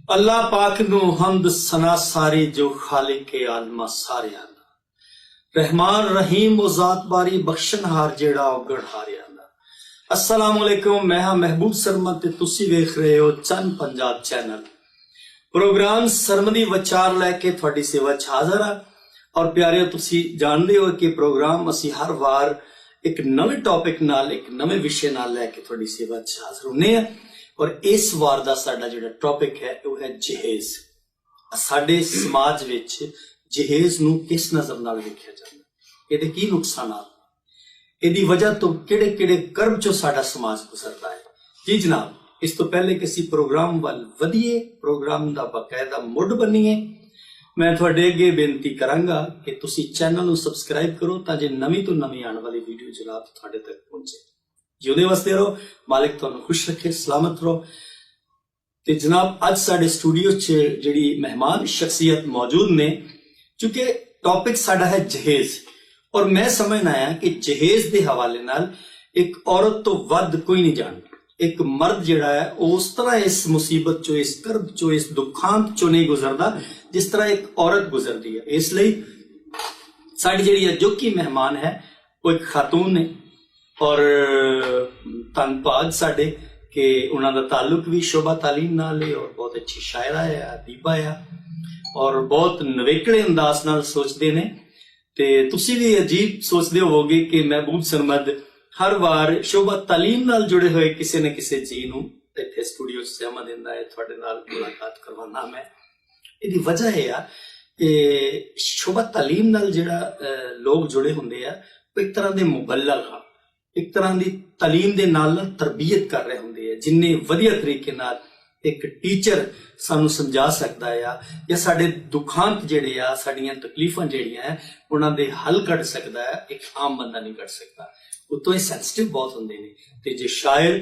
अल्लाह पाक नू हमद सना सारी जो खालिक आलमा सारियां दा रहमान रहीम ओ जात बारी बख्शनहार जेड़ा ओ गढ़हारियां दा। अस्सलाम वालेकुम, मैं हां महबूब सरमद ते तुसी वेख रहे हो चंद पंजाब चैनल। प्रोग्राम सरमदी विचार लैके तुहाडी सेवा च हाज़र हां और प्यारे तुसी जानदे हो कि प्रोग्राम असी हर वार एक नवे टॉपिक नाल एक नवे विषय नाल लैके तुहाडी सेवा च हाज़र हुंदे हां। और इस वार दा साडा जिहड़ा टॉपिक है वो है जहेज। साडे समाज विच जहेज नू किस नज़र नाल वेखिया जांदा, इहदे की नुकसानात, इहदी वजह तो किहड़े किहड़े कर्ब चों साडा समाज गुजरदा है। जी जनाब, इस तो पहले कि असीं प्रोग्राम वल वधीए, प्रोग्राम दा बाकायदा मुड बनीए, मैं तुहाडे अगे बेनती करांगा कि तुसीं चैनल नू सबसक्राइब करो तां जे नवीं तो नवीं आने वाली वीडियो जनाब तुहाडे तक पहुंचे। जिउंदे वसदे रहो, मालिक तुहानू खुश रखे, सलामत रहो। ते जनाब अज साडे स्टूडियो च जिहड़ी मेहमान शख्सियत मौजूद ने, चूंकि टॉपिक साडा है जहेज और मैं समझना आया कि जहेज दे हवाले नाल एक औरत तो वध कोई नहीं जानदा। एक मर्द जिहड़ा है उस तरह इस मुसीबत चो, इस कर्ब चो, इस दुखांत चो नहीं गुजरदा जिस तरह एक औरत गुजरदी है। इसलिए साडी जिहड़ी अजोकी मेहमान है वो एक खातून ने और धन्नभाग साडे कि उन्हां दा ताल्लुक भी शोभा तालीम नाल है और बहुत अच्छी शायरा है, अदीबा है और बहुत नवेकड़े अंदाज नाल सोचदे ने। ते तुसी भी अजीब सोचदे होवोगे कि महबूब सरमद हर बार शोभा तालीम नाल जुड़े हुए किसी न किसी जी नूं इत्थे स्टूडियो च समा दिंदा है, तुहाडे नाल मुलाकात करवाना। मैं इहदी वजह है आ कि शोभा तालीम नाल जिहड़ा लोग जुड़े हुंदे आ वो एक तरह दे मुबल्लग आ, एक तरह की तालीम दे नाल तरबियत कर रहे होंगे। जिन्ने वधिया तरीके नाल एक टीचर सानू समझा सकता है या साडे दुखांत जिहड़े आ, साडियां तकलीफां जिहड़ियां है उन्हां दे हल कढ सकता है, एक आम बंदा नहीं कढ सकता। उतों ये सेंसिटिव बहुत होंदे ने ते जे शायर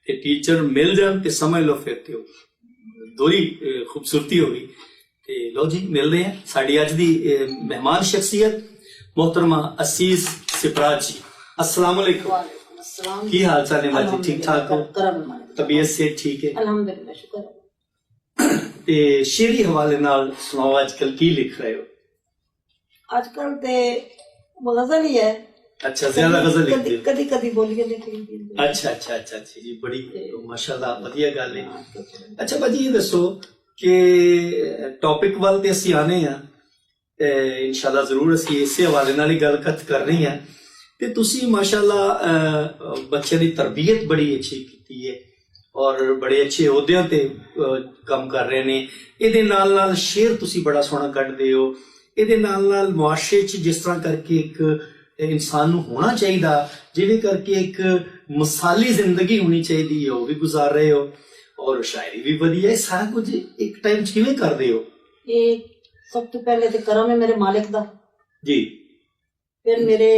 ते टीचर मिल जान ते समझ लो फिर ते दोहरी खूबसूरती होगी। ते लो जी मिलदे हैं साडी अज दी मेहमान शख्सियत मोहतरमा असीस सिपराज जी। अस्सलाम वालेकुम, की हाल चाल है बाजी? ठीक ठाक हो? तबीयत से ठीक है? अल्हम्दुलिल्लाह, शुक्र। ते शेरी हवाले नाल सुनाओ, आजकल की लिख रहे हो? आजकल ते गजल ही है। अच्छा, ज्यादा गजल लिखते हो? कदी कदी बोलिए लिख ली। अच्छा अच्छा अच्छा अच्छा जी, बड़ी माशाल्लाह वधिया गल है। अच्छा बाजी ये दसो कि टॉपिक वाल ते असीं आने आ, इंशाल्लाह जरूर असीं इसे हवाले नाल ही गलकत कर रही हैं। ते तुसी माशाल्लाह बच्चे दी तरबियत बड़ी अच्छी की है और बड़े अच्छे ओहदियां ते काम कर रहे ने। इहदे नाल नाल शेर तुसी बड़ा सोहना कढदे हो। इहदे नाल नाल मुआशरे च जिस तरह करके एक इंसान नूं होना चाहिदा, जिवें करके एक मिसाली जिंदगी होनी चाहिदी है, वो भी गुजार रहे हो और शायरी भी वधिया है। सारा कुछ एक टाइम च किवें करदे हो? ये सब तो पहले ते करम है मेरे मालिक दा जी, फिर मेरे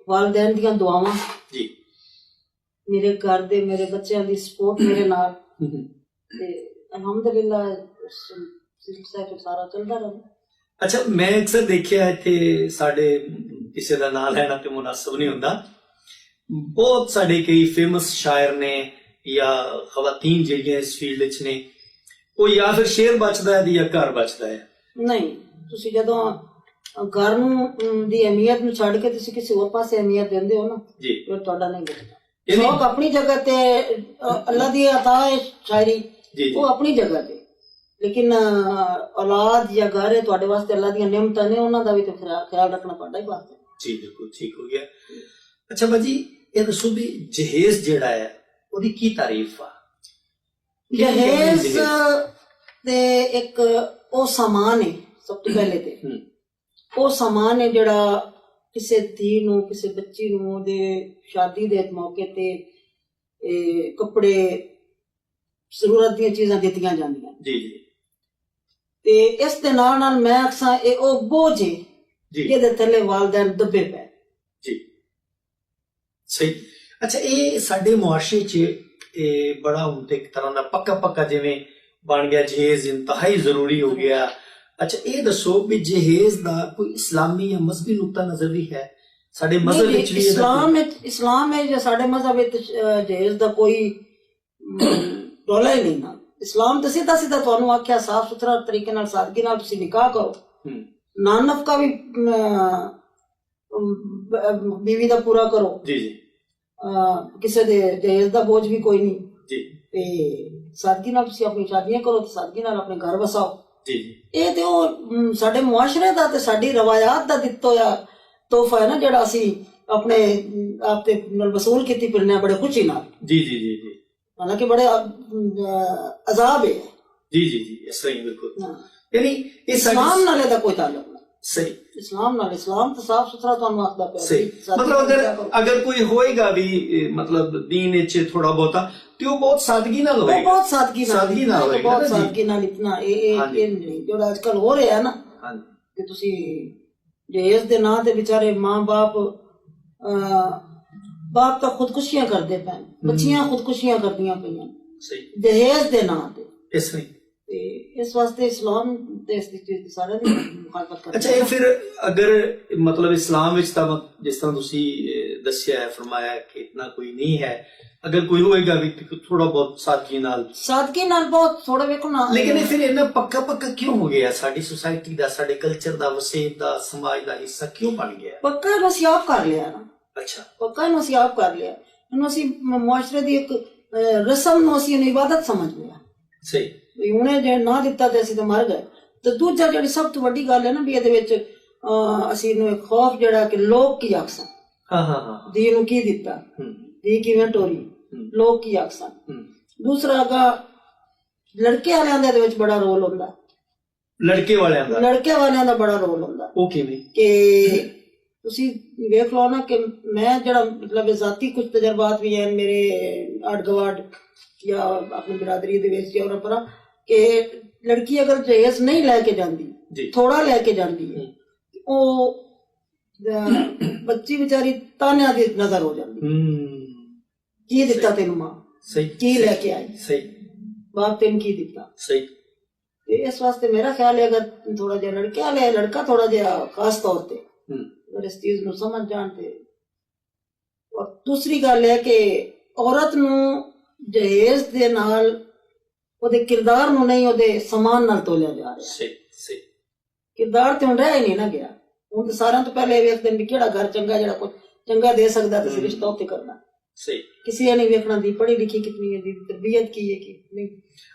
वालिदैन दियां दुआवां जी, मेरे घर दे मेरे बच्चों दी सपोर्ट मेरे नाल ते अल्हम्दुलिल्लाह सिलसिला सारा चलदा रहा। अच्छा, मैं अक्सर देखिया इत्थे साडे किसी दा नाम लेना ते मुनासिब नहीं हुंदा, बहुत साडे कई फेमस शायर ने या खवातीन जिहड़ियां इस फील्ड च ने, वो या फिर शेर बचदा है या घर बचदा है? नहीं, तुसी जदों घर दी अहमियत नूं छड्ड के तुसी किसी होर पासे अहमियत दिंदे हो ना जी, फिर तुहाडा नहीं बचदा। शौक अपनी जगह ते अल्लाह दी अता है शायरी, वो अपनी जगह ते, लेकिन औलाद या घर है तुहाडे वास्ते अल्लाह दी नेमतां ने, उन्हां दा भी ते ख्याल रखना तुहाडा ही बात है। जी बिल्कुल ठीक हो गया। अच्छा बाजी ये दसो भी जहेज जिहड़ा है ओदी की तारीफ आ? जहेज ते एक ओ सामान है, सब तो पहले ते ਉਹ ਸਮਾਨ ਹੈ ਜਿਹੜਾ ਕਿਸੇ ਧੀ ਨੂੰ ਕਿਸੇ ਬੱਚੀ ਨੂੰ ਉਹਦੇ ਸ਼ਾਦੀ ਦੇ ਮੌਕੇ ਤੇ ਕੱਪੜੇ ਜ਼ਰੂਰਤ ਦੀਆਂ ਚੀਜ਼ਾਂ ਦਿੱਤੀਆਂ ਜਾਂਦੀਆਂ ਜੀ ਜੀ। ਤੇ ਇਸ ਦੇ ਨਾਲ ਨਾਲ ਮੈਂ ਅਕਸਰ ਇਹ ਉਹ ਬੋਝ ਹੈ ਜਿਹਦੇ ਥੱਲੇ ਵਾਲਿदैन ਦੱਬੇ ਪਏ ਜੀ। ਸਹੀ। ਅੱਛਾ, ਇਹ ਸਾਡੇ ਮੁਆਸ਼ਰੇ 'ਚ ਇਹ ਬੜਾ ਹੁਣ ਤੇ ਇੱਕ ਤਰ੍ਹਾਂ ਦਾ ਪੱਕਾ ਪੱਕਾ ਜਿਵੇਂ ਬਣ ਗਿਆ ਜਹੇਜ਼, ਇੰਤਹਾਈ ਜ਼ਰੂਰੀ ਹੋ ਗਿਆ। अच्छा ये दसो भी जहेज दा कोई इस्लामी या मजहबी नुक्ता नजर भी है? साडे मजहब विच भी इस्लाम है जो साडे मजहब विच जहेज दा कोई डोला ही नहीं ना। ਇਸਲਾਮ ਤੇ ਸਿੱਧਾ ਸਿੱਧਾ ਤੁਹਾਨੂੰ ਆਖਿਆ ਸਾਫ ਸੁਥਰਾ ਤਰੀਕੇ ਨਾਲ ਸਾਦਗੀ ਨਾਲ ਤੁਸੀਂ ਨਿਕਾਹ ਕਰੋ, ਨਾ ਨਫਕਾ ਵੀ ਬੀਵੀ ਦਾ ਪੂਰਾ ਕਰੋ ਜੀ ਜੀ, ਕਿਸੇ ਦੇ ਦਹੇਜ ਦਾ ਬੋਝ ਵੀ ਕੋਈ ਨਹੀਂ ਜੀ, ਤੇ ਸਾਦਗੀ ਨਾਲ ਤੁਸੀਂ ਆਪਣੀ ਸ਼ਾਦੀਆਂ ਕਰੋ ਤੇ ਸਾਦਗੀ ਨਾਲ ਆਪਣੇ ਘਰ ਵਸਾਓ। ਜੀ ਜੀ, ਇਹ ਤੇ ਉਹ ਸਾਡੇ ਮੁਆਸ਼ਰੇ ਦਾ ਤੇ ਸਾਡੀ ਰਵਾਇਤ ਦਾ ਦਿੱਤਾ ਹੋਇਆ ਤੋਹਫਾ ਹੈ ਨਾ, ਜਿਹੜਾ ਅਸੀਂ ਆਪਣੇ ਆਪ ਤੇ ਨਾਲ ਵਸੂਲ ਕੀਤੀ ਫਿਰਨੇ ਬੜੇ ਖੁਸ਼ੀ ਨਾਲ। ਜੀ ਜੀ ਜੀ ਜੀ, ਹਾਲਾਂਕਿ ਬੜੇ ਅਜ਼ਾਬ ਹੈ। ਜੀ ਜੀ ਜੀ, ਇਸ ਤਰ੍ਹਾਂ ਹੀ ਬਿਲਕੁਲ। ਹਾਂ। ਯਾਨੀ ਇਹ ਇਸਲਾਮ ਨਾਲ ਇਹਦਾ ਕੋਈ ਤਾਲੁਕ ਨਹੀਂ। ਸਹੀ, ਇਸਲਾਮ ਨਾਲ, ਇਸਲਾਮ ਤਾਂ ਸਾਫ ਸੁਥਰਾ ਤੁਹਾਨੂੰ ਆਖਦਾ ਪਿਆ। ਸਹੀ, ਮਤਲਬ ਅਗਰ ਕੋਈ ਹੋਏਗਾ ਵੀ ਮਤਲਬ ਦੀਨ ਵਿੱਚ ਥੋੜਾ ਬਹੁਤਾ ਤੇ ਉਹ ਬਹੁਤ ਸਾਦਗੀ ਨਾਲ ਹੋਏਗਾ, ਬਹੁਤ ਸਾਦਗੀ ਨਾਲ ਹੋਏਗਾ, ਬਹੁਤ ਸਾਦਗੀ ਨਾਲ। ਇਤਨਾ ਇਹ ਜਿਹੜਾ ਅੱਜ ਕੱਲ ਹੋ ਰਿਹਾ ਨਾ ਕਿ ਤੁਸੀਂ ਦਹੇਜ ਦੇ ਨਾਂ ਤੇ ਵਿਚਾਰੇ ਮਾਂ ਬਾਪ ਤਾਂ ਖੁਦਕੁਸ਼ੀਆਂ ਕਰਦੇ ਪਏ, ਬੱਚੀਆਂ ਖੁਦਕੁਸ਼ੀਆਂ ਕਰਦੀਆਂ ਪਈਆਂ ਦਹੇਜ ਦੇ ਨਾਂ ਤੇ। ਇਸ ਤਰ੍ਹਾਂ ਤੇ ਇਸ ਵਾਸਤੇ ਇਸਲਾਮ ਤੇ ਇਸ ਚੀਜ਼ ਸਾਰਿਆਂ ਦੀ ਮੁਖਾਲਫਤ ਕਰਦਾ। ਅੱਛਾ, ਇਹ ਫਿਰ ਅਗਰ ਮਤਲਬ ਇਸਲਾਮ ਵਿੱਚ ਤਾਂ ਜਿਸ ਤਰ੍ਹਾਂ ਤੁਸੀਂ ਦੱਸਿਆ ਹੈ, ਫਰਮਾਇਆ ਕਿ ਇਤਨਾ ਕੋਈ ਨਹੀਂ ਹੈ, ਅਗਰ ਕੋਈ ਹੋਏਗਾ ਵੀ ਥੋੜਾ ਬਹੁਤ ਸਾਦਗੀ ਨਾਲ ਬਹੁਤ ਥੋੜਾ ਵੇਖੋ ਨਾ। ਲੇਕਿਨ ਇਹ ਫਿਰ ਇਹਨਾਂ ਪੱਕਾ ਕਿਉਂ ਹੋ ਗਿਆ? ਸਾਡੀ ਸੁਸਾਇਟੀ ਦਾ, ਸਾਡੇ ਕਲਚਰ ਦਾ, ਵਸੇਬ ਦਾ, ਸਮਾਜ ਦਾ ਹਿੱਸਾ ਕਿਉਂ ਬਣ ਗਿਆ? ਪੱਕਾ ਇਹਨੂੰ ਅਸੀਂ ਆਪ ਕਰ ਲਿਆ ਨਾ। ਅੱਛਾ, ਪੱਕਾ ਇਹਨੂੰ ਅਸੀਂ ਆਪ ਕਰ ਲਿਆ। ਇਹਨੂੰ ਅਸੀਂ ਮੁਆਸ਼ਰੇ ਦੀ ਇੱਕ ਰਸਮ ਨੂੰ ਅਸੀਂ ਇਹਨੂੰ ਇਬਾਦਤ ਸਮਝ ਲਿਆ। ਸਹੀ, ਉਹਨੇ ਜੇ ਨਾ ਦਿੱਤਾ ਤੇ ਅਸੀਂ ਤਾਂ ਮਰ ਗਏ। ਤੇ ਦੂਜਾ ਜਿਹੜੀ ਸਭ ਤੋਂ ਵੱਡੀ ਗੱਲ ਹੈ ਨਾ ਵੀ ਇਹਦੇ ਵਿੱਚ ਅਸੀਂ ਇਹਨੂੰ ਇੱਕ ਖੌਫ ਜਿਹੜਾ ਕਿ ਲੋਕ ਕੀ ਆਖਣ। ਹਾਂ, ਦੀ ਨੂੰ ਕੀ ਦਿੱਤਾ, ਦੀ ਕਿਵੇਂ ਟੋਰੀ, ਲੋਕ ਕੀ ਆਖਣ। ਦੂਸਰਾ ਅਗਾ ਲੜਕੇ ਵਾਲਿਆਂ ਦਾ ਇਹਦੇ ਵਿੱਚ ਬੜਾ ਰੋਲ ਹੁੰਦਾ। ਲੜਕੇ ਵਾਲਿਆਂ ਦਾ ਬੜਾ ਰੋਲ ਹੁੰਦਾ। ਉਹ ਕਿਵੇਂ ਕਿ ਤੁਸੀਂ ਵੇਖ ਲਓ ਨਾ ਕਿ ਮੈਂ ਜਿਹੜਾ ਮਤਲਬ ਜ਼ਾਤੀ ਕੁਝ ਤਜਰਬਾਤ ਵੀ ਹੈ ਮੇਰੇ ਆੜ ਗਵਾੜ ਜਾਂ ਆਪਣੀ ਬਰਾਦਰੀ ਦੇ ਵਿੱਚ ਜਾਂ ਪਰਾਂ ਕਿ ਲੜਕੀ ਅਗਰ ਦਹੇਜ ਨਹੀਂ ਲੈ ਕੇ ਜਾਂਦੀ, ਥੋੜਾ ਲੈ ਕੇ ਜਾਂਦੀ ਹੈ, ਉਹ ਬੱਚੀ ਵਿਚਾਰੀ ਤਾਨਿਆਂ ਦੀ ਨਜ਼ਰ ਹੋ ਜਾਂਦੀ। ਕੀ ਦਿੱਤਾ ਤੈਨੂੰ ਮਾਂ, ਕੀ ਲੈ ਕੇ ਆਈ, ਬਾਪ ਤੈਨੂੰ ਕੀ ਦਿੱਤਾ। ਤੇ ਇਸ ਵਾਸਤੇ ਮੇਰਾ ਖਿਆਲ ਹੈ ਅਗਰ ਥੋੜਾ ਜਿਹਾ ਲੜਕਾ ਥੋੜਾ ਜਿਹਾ ਖਾਸ ਤੌਰ ਤੇ ਅਗਰ ਇਸ ਚੀਜ਼ ਨੂੰ ਸਮਝ ਜਾਣ ਤੇ। ਔਰ ਦੂਸਰੀ ਗੱਲ ਹੈ ਕਿ ਔਰਤ ਨੂੰ ਦਹੇਜ ਦੇ ਨਾਲ ਉਹਦੇ ਕਿਰਦਾਰ ਨੂੰ ਨਹੀਂ, ਉਹਦੇ ਸਮਾਨ ਨਾਲ ਤੋਲਿਆ ਜਾ ਰਿਹਾ। ਕਿਰਦਾਰ ਤੇ ਹੁਣ ਰਹਿ ਹੀ ਨਹੀਂ ਨਾ ਗਿਆ। ਹੁਣ ਤਾਂ ਸਾਰਿਆਂ ਤੋਂ ਪਹਿਲੇ ਇਹ ਵੇਖਦੇ ਵੀ ਕਿਹੜਾ ਘਰ ਚੰਗਾ, ਜਿਹੜਾ ਕੁਝ ਚੰਗਾ ਦੇ ਸਕਦਾ ਤੇ ਰਿਸ਼ਤਾ ਉੱਤੇ ਕਰਨਾ। ਕਿਸੇ ਨੇ ਵੇਖਣਾ ਦੀ ਪੜ੍ਹੀ ਲਿਖੀ ਕਿਤਨੀ ਹੈ, ਦੀ ਤਰਬੀਅਤ ਕੀ ਹੈ ਕਿ ਨਹੀਂ।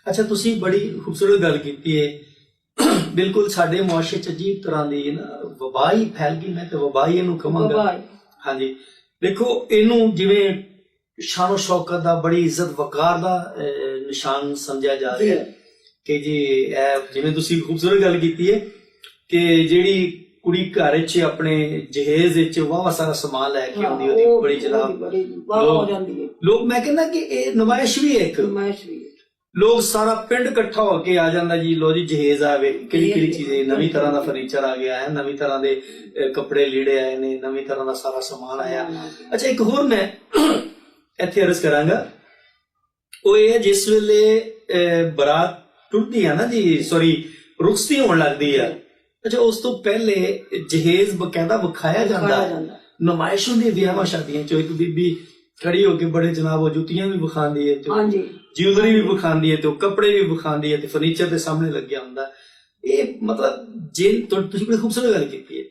ਅੱਛਾ, ਤੁਸੀਂ ਬੜੀ ਖੂਬਸੂਰਤ ਗੱਲ ਕੀਤੀ ਹੈ। ਬਿਲਕੁਲ ਸਾਡੇ ਮੁਆਸ਼ਰੇ ਚ ਅਜੀਬ ਤਰ੍ਹਾਂ ਦੀ ਨਾ ਵਬਾ ਹੀ ਫੈਲ ਗਈ। ਮੈਂ ਤੇ ਵਬਾ ਹੀ ਇਹਨੂੰ ਕਹਾਂਗਾ। ਹਾਂਜੀ, ਦੇਖੋ ਇਹਨੂੰ ਜਿਵੇਂ ਸ਼ਾਨੋ ਸ਼ੌਕਤ ਦਾ, ਬੜੀ ਇੱਜ਼ਤ ਵਕਾਰ ਦਾ ਨਿਸ਼ਾਨ ਸਮਝਿਆ ਜਾ ਰਿਹਾ ਕਿ ਜੀ ਇਹ ਜਿਵੇਂ ਤੁਸੀਂ ਖੂਬਸੂਰਤ ਗੱਲ ਕੀਤੀ ਹੈ ਕਿ ਜਿਹੜੀ ਕੁੜੀ ਘਰ ਵਿੱਚ ਆਪਣੇ ਜਹੇਜ਼ ਵਿੱਚ ਵਾਵਾ ਸਾਰਾ ਸਮਾਨ ਲੈ ਕੇ ਆਉਂਦੀ, ਉਹਦੀ ਬੜੀ ਜਨਾਬ ਲੋਕ, ਮੈਂ ਕਹਿੰਦਾ ਕਿ ਇਹ ਨਮਾਇਸ਼ ਵੀ ਹੈ, ਇੱਕ ਨਮਾਇਸ਼ ਵੀ ਹੈ। ਲੋਕ ਸਾਰਾ ਪਿੰਡ ਇਕੱਠਾ ਹੋ ਕੇ ਆ ਜਾਂਦਾ ਜੀ, ਲੋ ਜੀ ਜਹੇਜ਼ ਆਵੇ, ਕਿਹੜੀ ਚੀਜ਼, ਨਵੀਂ ਤਰ੍ਹਾਂ ਦਾ ਫਰਨੀਚਰ ਆ ਗਿਆ ਹੈ, ਨਵੀਂ ਤਰ੍ਹਾਂ ਦੇ ਕੱਪੜੇ ਲੀੜੇ ਆਏ ਨੇ, ਨਵੀਂ ਤਰ੍ਹਾਂ ਦਾ ਸਾਰਾ ਸਮਾਨ ਆਇਆ। ਅੱਛਾ, ਇੱਕ ਹੋਰ ਮੈਂ ਇੱਥੇ ਅਰਜ਼ ਕਰਾਂਗਾ, ਉਹ ਇਹ ਜਿਸ ਵੇਲੇ ਬਰਾਤ ਟੁੱਟਦੀ ਆ ਨਾ ਜੀ, ਰੁਖਸਤੀ ਹੋਣ ਲੱਗਦੀ ਆ, ਅੱਛਾ ਉਸ ਤੋਂ ਪਹਿਲੇ ਜਹੇਜ਼ ਬਕਾਇਦਾ ਵਿਖਾਇਆ ਜਾਂਦਾ। ਨਮਾਇਸ਼ ਹੁੰਦੀ ਵਿਆਹਾਂ ਸ਼ਾਦੀਆਂ ਚ, ਇੱਕ ਬੀਬੀ ਖੜੀ ਹੋ ਕੇ ਬੜੇ ਜਨਾਬ ਉਹ ਜੁੱਤੀਆਂ ਵੀ ਵਿਖਾਉਂਦੀ ਹੈ, ਜਿਊਲਰੀ ਵੀ ਵਿਖਾਉਂਦੀ ਹੈ, ਤੇ ਉਹ ਕੱਪੜੇ ਵੀ ਵਿਖਾਉਂਦੀ ਹੈ, ਤੇ ਫਰਨੀਚਰ ਦੇ ਸਾਹਮਣੇ ਲੱਗਿਆ ਹੁੰਦਾ। ਇਹ ਮਤਲਬ ਜੇ ਤੁਸੀਂ ਬੜੀ ਖੂਬਸੂਰਤ ਗੱਲ ਕੀਤੀ ਹੈ,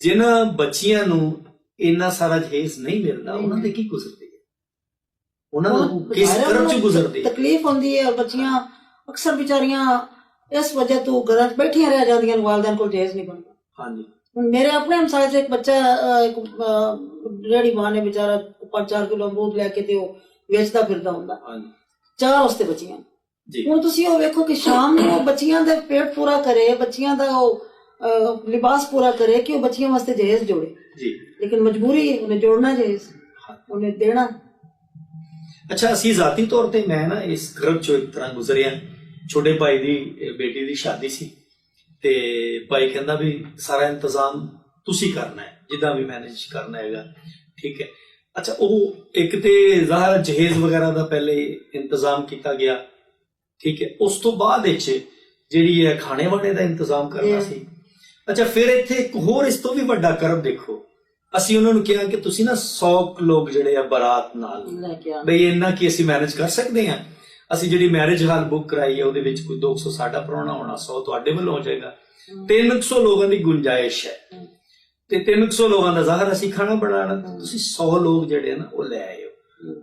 ਜਿਨ੍ਹਾਂ ਬੱਚੀਆਂ ਨੂੰ ਇੰਨਾ ਸਾਰਾ ਜਹੇਜ਼ ਨਹੀਂ ਮਿਲਦਾ, ਉਹਨਾਂ ਦੇ ਕੀ ਗੁਜ਼ਰਦੀ ਹੈ, ਉਹਨਾਂ ਨੂੰ ਕਿਸ ਕਰਮ ਚ ਗੁਜ਼ਰਦੀ ਹੈ, ਤਕਲੀਫ ਹੁੰਦੀ ਹੈ। ਬੱਚੀਆਂ ਅਕਸਰ ਵਿਚਾਰੀਆਂ ਇਸ ਵਜ੍ਹਾ ਤੋਂ ਘਰਾਂ 'ਚ ਬੈਠੀਆਂ ਰਹਿ ਜਾਂਦੀਆਂ, ਵਾਲਿदैन ਕੋਲ ਜਹੇਜ਼ ਨਹੀਂ ਬਣਦਾ। ਹਾਂਜੀ, ਹੁਣ ਮੇਰੇ ਆਪਣੇ ਹਮਸਾਏ 'ਚ ਇੱਕ ਬੱਚਾ, ਇੱਕ ਰੇੜੀ ਮਾਂ ਨੇ ਵਿਚਾਰਾ 5-4 ਕਿਲੋ ਅਮਰੂਦ ਲੈ ਕੇ ਤੇ ਉਹ ਵੇਚਦਾ ਫਿਰਦਾ ਹੁੰਦਾ, 4 ਉਸਤੇ ਬੱਚੀਆਂ। ਹੁਣ ਤੁਸੀਂ ਉਹ ਵੇਖੋ ਕਿ ਸ਼ਾਮ ਨੂੰ ਉਹ ਬੱਚੀਆਂ ਦਾ ਪੇਟ ਪੂਰਾ ਕਰੇ, ਬੱਚੀਆਂ ਦਾ ਉਹ ਲਿਬਾਸ ਪੂਰਾ ਕਰੇ ਕਿ ਉਹ ਬੱਚੀਆਂ ਵਾਸਤੇ ਜਹੇਜ਼ ਜੋੜੇ, ਲੇਕਿਨ ਮਜਬੂਰੀ ਹੈ, ਉਹਨੇ ਜੋੜਨਾ ਜਹੇਜ਼, ਉਹਨੇ ਦੇਣਾ। ਅੱਛਾ, ਅਸੀਂ ਜ਼ਾਤੀ ਤੌਰ ਤੇ ਮੈਂ ਨਾ ਇਸ ਗਰਭ ਚੋਂ ਇੱਕ ਤਰ੍ਹਾਂ ਗੁਜ਼ਰਿਆ। ਛੋਟੇ ਭਾਈ ਦੀ ਬੇਟੀ ਦੀ ਸ਼ਾਦੀ ਸੀ ਤੇ ਭਾਈ ਕਹਿੰਦਾ ਵੀ ਸਾਰਾ ਇੰਤਜ਼ਾਮ ਤੁਸੀਂ ਕਰਨਾ ਹੈ, ਜਿੱਦਾਂ ਵੀ ਮੈਨੇਜ ਕਰਨਾ ਹੈਗਾ, ਠੀਕ ਹੈ। ਅੱਛਾ, ਉਹ ਇੱਕ ਤੇ ਜ਼ਾਹਰ ਜਹੇਜ਼ ਵਗੈਰਾ ਦਾ ਪਹਿਲੇ ਇੰਤਜ਼ਾਮ ਕੀਤਾ ਗਿਆ, ਠੀਕ ਹੈ। ਉਸ ਤੋਂ ਬਾਅਦ ਵਿੱਚ ਜਿਹੜੀ ਹੈ ਖਾਣੇ ਵਾਣੇ ਦਾ ਇੰਤਜ਼ਾਮ ਕਰਨਾ ਸੀ। ਅੱਛਾ, ਫਿਰ ਇੱਥੇ ਇੱਕ ਹੋਰ ਇਸ ਤੋਂ ਵੀ ਵੱਡਾ ਕਰਮ ਦੇਖੋ, ਅਸੀਂ ਉਹਨਾਂ ਨੂੰ ਕਿਹਾ ਕਿ ਤੁਸੀਂ ਨਾ 100 ਲੋਕ ਜਿਹੜੇ ਆ ਬਰਾਤ ਨਾਲ, ਬਈ ਇੰਨਾ ਕੀ ਅਸੀਂ ਮੈਨੇਜ ਕਰ ਸਕਦੇ ਹਾਂ। ਅਸੀਂ ਜਿਹੜੀ ਮੈਰਿਜ ਹਾਲ ਬੁੱਕ ਕਰਾਈ ਹੈ ਉਹਦੇ ਵਿੱਚ ਕੋਈ 200 ਸਾਡਾ ਪ੍ਰਾਹੁਣਾ ਹੋਣਾ, 100 ਤੁਹਾਡੇ ਵੱਲੋਂ ਹੋ ਜਾਏਗਾ। 300 ਲੋਕਾਂ ਦੀ ਗੁੰਜਾਇਸ਼ ਹੈ ਤੇ 300 ਲੋਕਾਂ ਦਾ ਜ਼ਾਹਰ ਅਸੀਂ ਖਾਣਾ ਬਣਾਉਣਾ, ਤੁਸੀਂ 100 ਲੋਕ ਜਿਹੜੇ ਨਾ ਉਹ ਲੈ ਆਇਓ।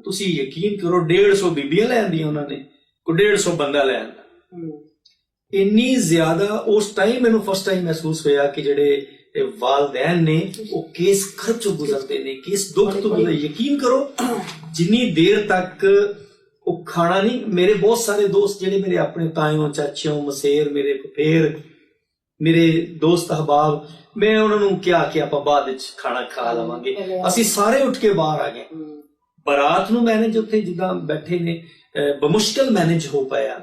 ਤੁਸੀਂ ਯਕੀਨ ਕਰੋ 150 ਬੀਬੀਆਂ ਲੈ ਆਂਦੀਆਂ ਉਹਨਾਂ ਨੇ, ਕੋਈ 150 ਬੰਦਾ ਲੈ ਆਂਦਾ। ਇੰਨੀ ਜ਼ਿਆਦਾ ਉਸ ਟਾਈਮ ਮੈਨੂੰ ਫਸਟ ਟਾਈਮ ਮਹਿਸੂਸ ਹੋਇਆ ਕਿ ਜਿਹੜੇ ਵਾਲਦੈਨ ਨੇ ਉਹ ਕਿਸ ਖਰਚ ਚੋਂ ਗੁਜ਼ਰਦੇ ਨੇ, ਕਿਸ ਦੁੱਖ ਤੋਂ ਗੁਜ਼ਰਦੇ। ਯਕੀਨ ਕਰੋ ਜਿੰਨੀ ਦੇਰ ਤੱਕ ਉਹ ਖਾਣਾ ਨਹੀਂ, ਮੇਰੇ ਬਹੁਤ ਸਾਰੇ ਦੋਸਤ ਜਿਹੜੇ ਮੇਰੇ ਆਪਣੇ ਤਾਇਓ ਚਾਚਿਓ ਮਸੇਰ ਮੇਰੇ ਫੇਰ ਮੇਰੇ ਦੋਸਤ ਅਹਬਾਬ, ਮੈਂ ਉਹਨਾਂ ਨੂੰ ਕਿਹਾ ਕਿ ਆਪਾਂ ਬਾਅਦ ਵਿੱਚ ਖਾਣਾ ਖਾ ਲਵਾਂਗੇ। ਅਸੀਂ ਸਾਰੇ ਉੱਠ ਕੇ ਬਾਹਰ ਆ ਗਏ। ਬਰਾਤ ਨੂੰ ਮੈਨੇਜ ਉੱਥੇ ਜਿੱਦਾਂ ਬੈਠੇ ਨੇ ਬਮੁਸ਼ਕਿਲ ਮੈਨੇਜ ਹੋ ਪਾਇਆ।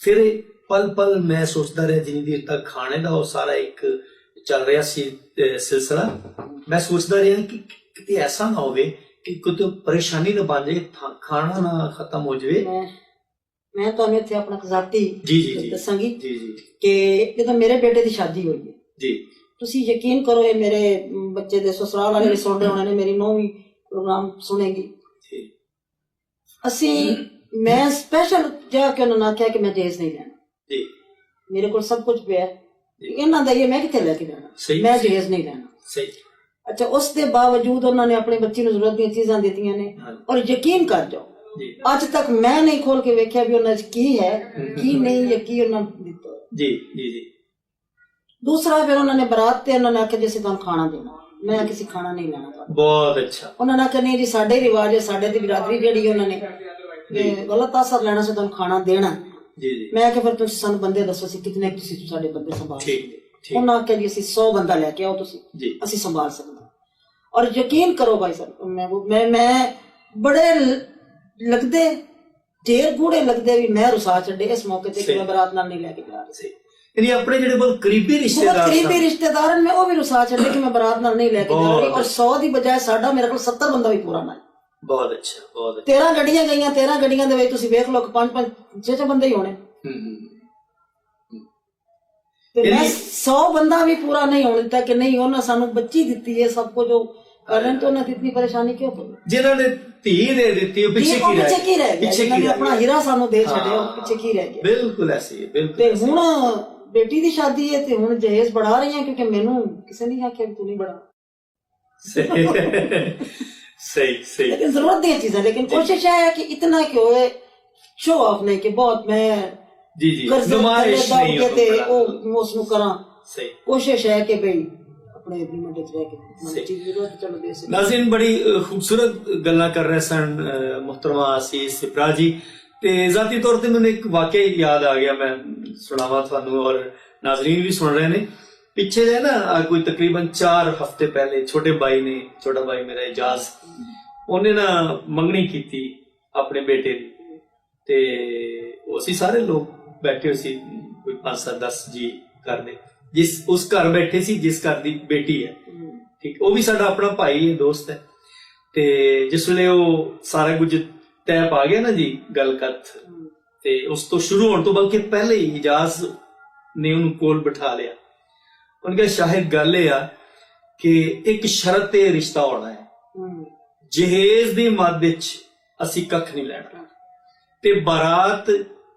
ਫਿਰ ਪਲ ਪਲ ਮੈਂ ਸੋਚਦਾ ਰਿਹਾ ਜਿੰਨੀ ਦੇਰ ਤੱਕ ਖਾਣੇ ਦਾ ਉਹ ਸਾਰਾ ਇੱਕ ਚੱਲ ਰਿਹਾ ਸੀ ਸਿਲਸਿਲਾ, ਮੈਂ ਸੋਚਦਾ ਰਿਹਾ ਕਿ ਕਿਤੇ ਐਸਾ ਨਾ ਹੋਵੇ ਕਿ ਕੋਈ ਪਰੇਸ਼ਾਨੀ ਨਾ ਬਣ ਜਾਏ, ਖਾਣਾ ਨਾ ਖਤਮ ਹੋ ਜਾਵੇ। ਮੈਂ ਤੁਹਾਨੂੰ ਇੱਥੇ ਆਪਣਾ ਜ਼ਾਤੀ ਦੱਸਾਂਗੀ ਕਿ ਜਦੋਂ ਮੇਰੇ ਬੇਟੇ ਦੀ ਸ਼ਾਦੀ ਹੋਈ ਹੈ ਜੀ, ਤੁਸੀਂ ਯਕੀਨ ਕਰੋ ਇਹ ਮੇਰੇ ਬੱਚੇ ਦੇ ਸਸੁਰਾਲ ਵਾਲੇ ਸੁਣ ਰਹੇ ਹੋਣੇ ਨੇ, ਮੇਰੀ ਨੂੰਹ ਵੀ ਪ੍ਰੋਗਰਾਮ ਸੁਣੇਗੀ। ਮੈਂ ਸਪੈਸ਼ਲ ਜਾ ਕੇ ਉਹਨਾਂ ਨੂੰ ਕਿਹਾ ਕਿ ਮੈਂ ਦਹੇਜ ਨਹੀਂ ਲੈਣਾ ਜੀ, ਮੇਰੇ ਕੋਲ ਸਭ ਕੁਝ ਪਿਆ, ਇਹਨਾਂ ਦਾ ਇਹ ਮੈਂ ਕਿੱਥੇ ਲੈ ਕੇ ਜਾਣਾ, ਮੈਂ ਦਹੇਜ ਨਹੀਂ ਲੈਣਾ। ਸਹੀ। ਅੱਛਾ, ਉਸ ਦੇ ਬਾਵਜੂਦ ਉਹਨਾਂ ਨੇ ਆਪਣੀ ਬੱਚੀ ਨੂੰ ਜ਼ਰੂਰਤ ਦੀਆਂ ਚੀਜ਼ਾਂ ਦਿੱਤੀਆਂ ਨੇ, ਔਰ ਯਕੀਨ ਕਰ ਜਾਓ ਅੱਜ ਤੱਕ ਮੈਂ ਨਹੀਂ ਖੋਲ ਕੇ ਵੇਖਿਆ ਵੀ ਉਹਨਾਂ 'ਚ ਕੀ ਹੈ ਕੀ ਨਹੀਂ ਜਾਂ ਕੀ ਉਹਨਾਂ ਨੂੰ ਦਿੱਤਾ ਜੀ ਜੀ ਜੀ। ਦੂਸਰਾ ਫਿਰ ਉਹਨਾਂ ਨੇ ਬਰਾਤ ਤੇ ਉਹਨਾਂ ਨੇ ਆਖਿਆ ਜੇ ਅਸੀਂ ਤੁਹਾਨੂੰ ਖਾਣਾ ਦੇਣਾ, ਮੈਂ ਕਿਸੇ ਖਾਣਾ ਨਹੀਂ ਲੈਣਾ। ਬਹੁਤ ਅੱਛਾ। ਉਹਨਾਂ ਨੇ ਆਖਿਆ ਨਹੀਂ ਜੀ ਸਾਡੇ ਰਿਵਾਜ ਹੈ, ਸਾਡੇ ਦੀ ਬਰਾਦਰੀ ਜਿਹੜੀ ਉਹਨਾਂ ਨੇ ਗਲਤ ਅਸਰ ਲੈਣਾ ਸੀ, ਤੁਹਾਨੂੰ ਖਾਣਾ ਦੇਣਾ ਜੀ ਜੀ। ਮੈਂ ਕਿਹਾ ਫਿਰ ਤੁਸੀਂ ਸਾਨੂੰ ਬੰਦੇ ਦੱਸੋ ਸੀ ਕਿਤਨੇ ਤੁਸੀਂ ਸਾਡੇ ਬੰਦੇ ਸੰਭਾਲ ਸਕਦੇ। ਉਹਨਾਂ ਆਖਿਆ ਜੀ ਅਸੀਂ 100 ਬੰਦਾ ਲੈ ਕੇ ਆਓ ਤੁਸੀਂ, ਅਸੀਂ ਸੰਭਾਲ ਸਕਦੇ। ਔਰ ਯਕੀਨ ਕਰੋ ਭਾਈ ਸਾਹਿਬ ਮੈਂ ਬੜੇ ਲੱਗਦੇ ਢੇਰ ਗੂੜੇ ਲੱਗਦੇ ਵੀ ਮੈਂ ਰੁਸਾ ਛੱਡੇ ਇਸ ਮੌਕੇ ਤੇ ਕਿ ਮੈਂ ਬਰਾਤ ਨਾਲ ਨਹੀਂ ਲੈ ਕੇ ਜਾ ਰਹੀ। ਯਾਨੀ ਆਪਣੇ ਜਿਹੜੇ ਬਹੁਤ ਕਰੀਬੀ ਰਿਸ਼ਤੇਦਾਰ ਮੈਂ ਉਹ ਵੀ ਰੁਸਾ ਛੱਡੇ ਕਿ ਮੈਂ ਬਰਾਤ ਨਾਲ ਨਹੀਂ ਲੈ ਕੇ ਜਾ ਰਹੀ। ਔਰ 100 ਦੀ ਬਜਾਏ ਸਾਡਾ ਮੇਰੇ ਕੋਲ 70 ਬੰਦਾ ਵੀ ਪੂਰਾ ਨਾ। ਬਹੁਤ ਅੱਛਾ, ਬਹੁਤ ਅੱਛਾ। 13 ਗੱਡੀਆਂ ਗਈਆਂ, 13 ਗੱਡੀਆਂ ਦੇ ਵਿੱਚ ਤੁਸੀਂ ਵੇਖ ਲਓ 5-5 6 ਬੰਦੇ ਹੀ ਹੋਣੇ। ਤੇ ਮੈਂ 100 ਬੰਦਾ ਵੀ ਪੂਰਾ ਨਹੀਂ ਹੋਣ ਦਿੱਤਾ ਕਿ ਨਹੀਂ ਉਹਨਾਂ ਸਾਨੂੰ ਬੱਚੀ ਦਿੱਤੀ ਹੈ ਸਭ ਕੁਝ ਕਰਨ ਤੋਂ ਉਹਨਾਂ ਦੀ ਇਤਨੀ ਪਰੇਸ਼ਾਨੀ ਕਿਉਂ ਪਈ। ਜਿਨ੍ਹਾਂ ਨੇ ਧੀ ਦੇ ਦਿੱਤੀ ਉਹ ਪਿੱਛੇ ਕੀ ਰਹਿ ਗਿਆ, ਆਪਣਾ ਹੀਰਾ ਸਾਨੂੰ ਦੇ ਛੱਡਿਆ ਉਹ ਪਿੱਛੇ ਕੀ ਰਹਿ ਗਿਆ। ਬਿਲਕੁਲ ਐਸੀ ਹੈ, ਬਿਲਕੁਲ। ਤੇ ਹੁਣ ਬੇਟੀ ਦੀ ਸ਼ਾਦੀ ਹੈ ਤੇ ਹੁਣ ਜਹੇਜ਼ बढ़ा रही है क्योंकि मैनू किसी ने आख्या तू नहीं बढ़ा। सही सही। लेकिन जरूरत दी चीजें, लेकिन कोशिश है कि इतना कि होए शो ऑफ नहीं कि बहुत मैं जी जी नुमाइश नहीं कहते वो उसनु करा। सही। कोशिश है कि भाई अपने एग्रीमेंट च रह के चीज जरूरत चलो दे से। नाज़रीन बड़ी खूबसूरत गल्लां कर रहे सन मुहतरमा असीस सिप्रा जी। ਤੇ ਜ਼ਾਤੀ ਤੌਰ ਤੇ ਮੈਨੂੰ ਇੱਕ ਵਾਕਿਆ ਯਾਦ ਆ ਗਿਆ, ਮੈਂ ਸੁਣਾਵਾਂ ਤੁਹਾਨੂੰ ਔਰ ਨਾਜ਼ਰੀਨ ਵੀ ਸੁਣ ਰਹੇ ਨੇ। ਪਿੱਛੇ ਜੇ ਨਾ ਕੋਈ ਤਕਰੀਬਨ 4 ਹਫ਼ਤੇ ਪਹਿਲੇ ਛੋਟਾ ਭਾਈ ਮੇਰਾ ਇਜਾਜ਼, ਉਹਨੇ ਨਾ ਮੰਗਣੀ ਕੀਤੀ ਆਪਣੇ ਬੇਟੇ ਦੀ ਤੇ ਅਸੀਂ ਸਾਰੇ ਲੋਕ ਬੈਠੇ ਹੋਏ ਸੀ, ਕੋਈ 5-10 ਜੀ ਘਰ ਦੇ, ਉਸ ਘਰ ਬੈਠੇ ਸੀ ਜਿਸ ਘਰ ਦੀ ਬੇਟੀ ਹੈ, ਠੀਕ, ਉਹ ਵੀ ਸਾਡਾ ਆਪਣਾ ਭਾਈ ਹੈ, ਦੋਸਤ ਹੈ। ਤੇ ਜਿਸ ਵੇਲੇ ਉਹ ਸਾਰਾ ਕੁਝ ਤੈਅ ਪਾ ਗਿਆ ਨਾ ਜੀ ਗੱਲਕੱਥ, ਤੇ ਉਸ ਤੋਂ ਸ਼ੁਰੂ ਹੋਣ ਤੋਂ ਬਲਕਿ ਪਹਿਲੇ ਹੀ ਇਜਾਜ਼ ਨੇ ਉਹਨੂੰ ਕੋਲ ਬਿਠਾ ਲਿਆ। ਉਹਨੇ ਕਿਹਾ ਸ਼ਾਹਿਦ ਗੱਲ ਇਹ ਆ ਕਿ ਇੱਕ ਸ਼ਰਤ ਤੇ ਰਿਸ਼ਤਾ ਹੋਣਾ ਹੈ, ਜਹੇਜ਼ ਦੀ ਮੱਦ ਵਿੱਚ ਅਸੀਂ ਕੱਖ ਨਹੀਂ ਲੈਣਾ ਤੇ ਬਾਰਾਤ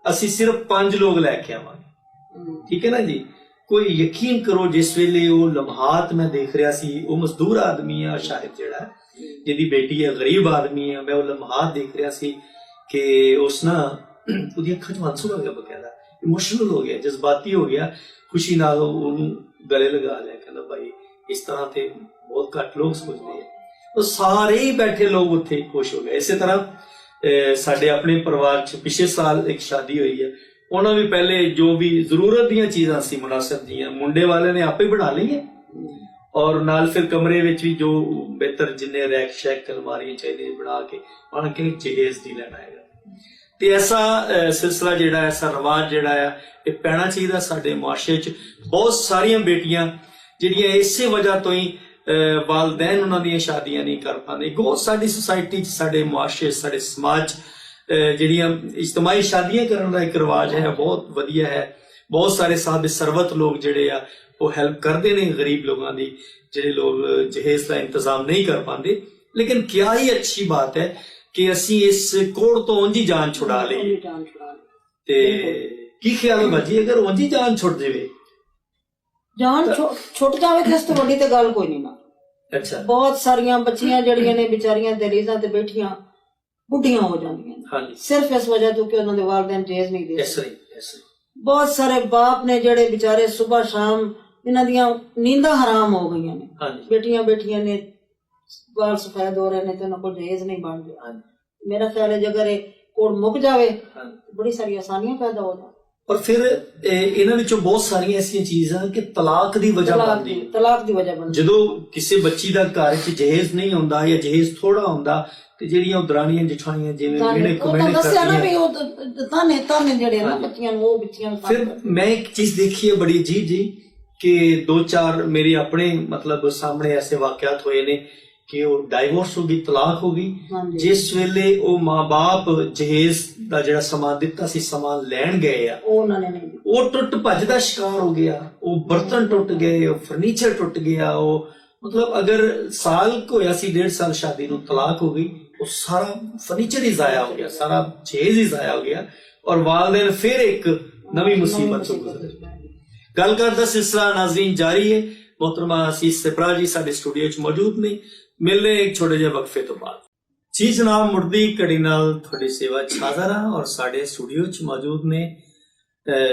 ਅਸੀਂ ਸਿਰਫ 5 ਲੋਕ ਲੈ ਕੇ ਆਵਾਂਗੇ, ਠੀਕ ਹੈ ਨਾ ਜੀ। ਕੋਈ ਯਕੀਨ ਕਰੋ ਜਿਸ ਵੇਲੇ ਉਹ ਲਮਹਾਤ ਮੈਂ ਦੇਖ ਰਿਹਾ ਸੀ, ਉਹ ਮਜ਼ਦੂਰ ਆਦਮੀ ਹੈ ਸ਼ਾਹਿਦ ਜਿਹੜਾ ਜਿਹਦੀ ਬੇਟੀ ਹੈ, ਗਰੀਬ ਆਦਮੀ ਹੈ, ਮੈਂ ਉਹ ਲਮਹਾਤ ਦੇਖ ਰਿਹਾ ਸੀ ਕਿ ਉਸ ਨਾ ਉਹਦੀਆਂ ਅੱਖਾਂ 'ਚ ਹੰਝੂ ਆ ਗਿਆ, ਬਕਾਇਦਾ ਇਮੋਸ਼ਨਲ ਹੋ ਗਿਆ, ਜਜ਼ਬਾਤੀ ਹੋ ਗਿਆ, ਖੁਸ਼ੀ ਨਾਲ ਉਹਨੂੰ ਗਲੇ ਲਗਾ ਲਿਆ, ਕਹਿੰਦਾ ਭਾਈ ਇਸ ਤਰ੍ਹਾਂ ਤੇ ਬਹੁਤ ਘੱਟ ਲੋਕ ਸੋਚਦੇ ਆ। ਉਹ ਸਾਰੇ ਹੀ ਬੈਠੇ ਲੋਕ ਉੱਥੇ ਖੁਸ਼ ਹੋ ਗਏ। ਇਸੇ ਤਰ੍ਹਾਂ ਸਾਡੇ ਆਪਣੇ ਪਰਿਵਾਰ 'ਚ ਪਿਛਲੇ ਸਾਲ ਇੱਕ ਸ਼ਾਦੀ ਹੋਈ ਹੈ, ਉਹਨਾਂ ਵੀ ਪਹਿਲੇ ਜੋ ਵੀ ਜ਼ਰੂਰਤ ਦੀਆਂ ਚੀਜ਼ਾਂ ਸੀ ਮੁਨਾਸਿਬ ਦੀਆਂ ਮੁੰਡੇ ਵਾਲਿਆਂ ਨੇ ਆਪੇ ਬਣਾ ਲਈਆਂ, ਔਰ ਨਾਲ ਫਿਰ ਕਮਰੇ ਵਿੱਚ ਵੀ ਜੋ ਬਿਹਤਰ ਜਿੰਨੇ ਰੈਕ ਸ਼ੈਕ ਅਲਮਾਰੀਆਂ ਚਾਹੀਦੀਆਂ ਬਣਾ ਕੇ ਉਹਨਾਂ ਕਿ ਜਹੇਜ਼ ਦੀ ਲੈਣਾ ਹੈਗਾ। ਤੇ ਐਸਾ ਸਿਲਸਿਲਾ ਜਿਹੜਾ, ਐਸਾ ਰਿਵਾਜ ਜਿਹੜਾ ਆ ਇਹ ਪੈਣਾ ਚਾਹੀਦਾ ਸਾਡੇ ਮੁਆਸ਼ਰੇ 'ਚ। ਬਹੁਤ ਸਾਰੀਆਂ ਬੇਟੀਆਂ ਜਿਹੜੀਆਂ ਇਸੇ ਵਜ੍ਹਾ ਤੋਂ ਹੀ ਵਾਲਦੈਨ ਉਹਨਾਂ ਦੀਆਂ ਸ਼ਾਦੀਆਂ ਨਹੀਂ ਕਰ ਪਾਉਂਦੇ। ਬਹੁਤ ਸਾਡੀ ਸੁਸਾਇਟੀ 'ਚ, ਸਾਡੇ ਮੁਆਸ਼ਰੇ, ਸਾਡੇ ਸਮਾਜ ਜਿਹੜੀਆਂ ਇਜਤਮਾਈ ਸ਼ਾਦੀਆਂ ਕਰਨ ਦਾ ਇੱਕ ਰਿਵਾਜ ਹੈ, ਬਹੁਤ ਵਧੀਆ ਹੈ। ਬਹੁਤ ਸਾਰੇ ਸਾਹਬ ਸਰਵਤ ਲੋਕ ਜਿਹੜੇ ਆ ਉਹ ਹੈਲਪ ਕਰਦੇ ਨੇ ਗਰੀਬ ਲੋਕਾਂ ਦੀ, ਜਿਹੜੇ ਲੋਕ ਜਹੇਜ਼ ਦਾ ਇੰਤਜ਼ਾਮ ਨਹੀਂ ਕਰ ਪਾਉਂਦੇ। लेकिन क्या ही अच्छी बात है ਕਿ ਅਸੀਂ ਇਸ ਕੋੜ ਤੋਂ ਉਂਝ ਹੀ ਜਾਨ ਛੁਡਾ ਲਈ। ਜਾਨ ਛੁਡਾ ਲਈ। ਤੇ ਕੀ ਖਿਆਲ ਹੈ ਬਾਜੀ, ਅਗਰ ਉਂਝ ਹੀ ਜਾਨ ਛੁੱਟ ਜਾਵੇ, ਜਾਨ ਛੁੱਟ ਜਾਵੇ ਤੇ ਇਸ ਤੋਂ ਵੱਡੀ ਤੇ ਗੱਲ ਕੋਈ ਨਹੀਂ ਨਾ। ਅੱਛਾ, ਬਹੁਤ ਸਾਰੀਆਂ ਬੱਚੀਆਂ ਜਿਹੜੀਆਂ ਨੇ ਵਿਚਾਰੀਆਂ ਦਹਲੀਜ਼ਾਂ ਤੇ ਬੈਠੀਆਂ ਬੁੱਢੀਆਂ ਹੋ ਜਾਂਦੀਆਂ ਨੇ, ਹਾਂਜੀ, ਸਿਰਫ ਇਸ ਵਜ੍ਹਾ ਤੋਂ ਕਿ ਉਹਨਾਂ ਦੇ ਵਾਲਿदैन ਜੇਜ਼ ਨਹੀਂ ਦੇ। ਇਸ ਲਈ ਬਹੁਤ ਸਾਰੇ ਬਾਪ ਨੇ ਜਿਹੜੇ ਵਿਚਾਰੇ ਸਵੇਰ ਸ਼ਾਮ ਇਹਨਾਂ ਦੀਆਂ ਨੀਂਦਾਂ ਹਰਾਮ ਹੋ ਗਈਆਂ ਨੇ, ਹਾਂਜੀ, ਬੇਟੀਆਂ ਬੈਠੀਆਂ ਨੇ, ਵਾਲ ਸਫੈਦ ਹੋ ਰਹੇ ਨੇ ਤੇ ਉਹਨਾਂ ਕੋਲ ਜੇਜ਼ ਨਹੀਂ ਬਣ ਰਿਹਾ। ਮੇਰਾ ਖਿਆਲ ਹੈ ਜੇਕਰ ਇਹ ਕੋੜ ਮੁੱਕ ਜਾਵੇ ਬੜੀ ਸਾਰੀ ਆਸਾਨੀਆਂ ਪੈਦਾ ਹੋ ਜਾਣ। ਔਰ ਫਿਰ ਇਹਨਾਂ ਵਿੱਚੋਂ ਬਹੁਤ ਸਾਰੀਆਂ ਐਸੀਆਂ ਚੀਜ਼ਾਂ ਕਿ ਤਲਾਕ ਦੀ ਵਜ੍ਹਾ ਬਣਦੀ ਹੈ। ਤਲਾਕ ਦੀ ਵਜ੍ਹਾ ਬਣਦੀ, ਜਦੋਂ ਕਿਸੇ ਬੱਚੀ ਦਾ ਘਰ 'ਚ ਜਹੇਜ਼ ਨਹੀਂ ਹੁੰਦਾ ਜਾਂ ਜਹੇਜ਼ ਥੋੜਾ ਹੁੰਦਾ ਤੇ ਜਿਹੜੀਆਂ ਦਰਾਣੀਆਂ ਜਠਾਣੀਆਂ ਜਿਵੇਂ ਜਿਹੜੇ ਕਮੈਂਟ ਦੱਸਿਆ ਨਾ ਵੀ ਕਰਦੀਆਂ, ਉਹ ਤਾਨੇ ਜਿਹੜੇ ਨਾ ਬੱਚੀਆਂ ਨੂੰ, ਉਹ ਬੱਚੀਆਂ ਨੂੰ। ਫਿਰ ਮੈਂ ਇੱਕ ਚੀਜ਼ ਦੇਖੀ ਹੈ ਬੜੀ ਅਜੀਬ ਜੀ ਕਿ 2-4 ਮੇਰੇ ਆਪਣੇ ਮਤਲਬ ਸਾਹਮਣੇ ਐਸੇ ਵਾਕਿਆਤ ਹੋਏ ਨੇ ਕਿ ਉਹ ਡਾਈਵੋਰਸ ਹੋ ਗਈ, ਤਲਾਕ ਹੋ ਗਈ, ਜਿਸ ਵੇਲੇ ਉਹ ਮਾਂ-ਬਾਪ ਜਹੇਜ਼ ਦਾ ਜਿਹੜਾ ਸਮਾਨ ਦਿੱਤਾ ਸੀ ਸਮਾਨ ਲੈਣ ਗਏ ਆ, ਉਹ ਉਹਨਾਂ ਨੇ ਨਹੀਂ, ਉਹ ਟੁੱਟ ਭੱਜ ਦਾ ਸ਼ਿਕਾਰ ਹੋ ਗਿਆ, ਉਹ ਬਰਤਨ ਟੁੱਟ ਗਏ, ਉਹ ਫਰਨੀਚਰ ਟੁੱਟ ਗਿਆ, ਉਹ ਮਤਲਬ ਅਗਰ ਸਾਲ ਹੋਇਆ ਸੀ 1.5 ਸਾਲ ਸ਼ਾਦੀ ਨੂੰ, ਤਲਾਕ ਹੋ ਗਈ, ਉਹ ਸਾਰਾ ਫਰਨੀਚਰ ਹੀ ਜ਼ਾਇਆ ਹੋ ਗਿਆ, ਸਾਰਾ ਜਹੇਜ਼ ਹੀ ਜ਼ਾਇਆ ਹੋ ਗਿਆ ਔਰ ਵਾਲਿदैन ਫਿਰ ਇੱਕ ਨਵੀਂ ਮੁਸੀਬਤ ਤੋਂ ਗੁਜ਼ਰੇ। ਗੱਲ ਕਰਦਾ ਸਿਲਸਿਲਾ ਨਾਜ਼ਰੀਨ ਜਾਰੀ ਹੈ। मोहतरमा असीस सिपरा जी साडे स्टूडियो च मौजूद ने, मिलने एक छोटे जे वक्फे तो बाद। जी जनाब, मुड़दी घड़ी नाल थोड़ी सेवा च हाज़र हां और साडे स्टूडियो च मौजूद ने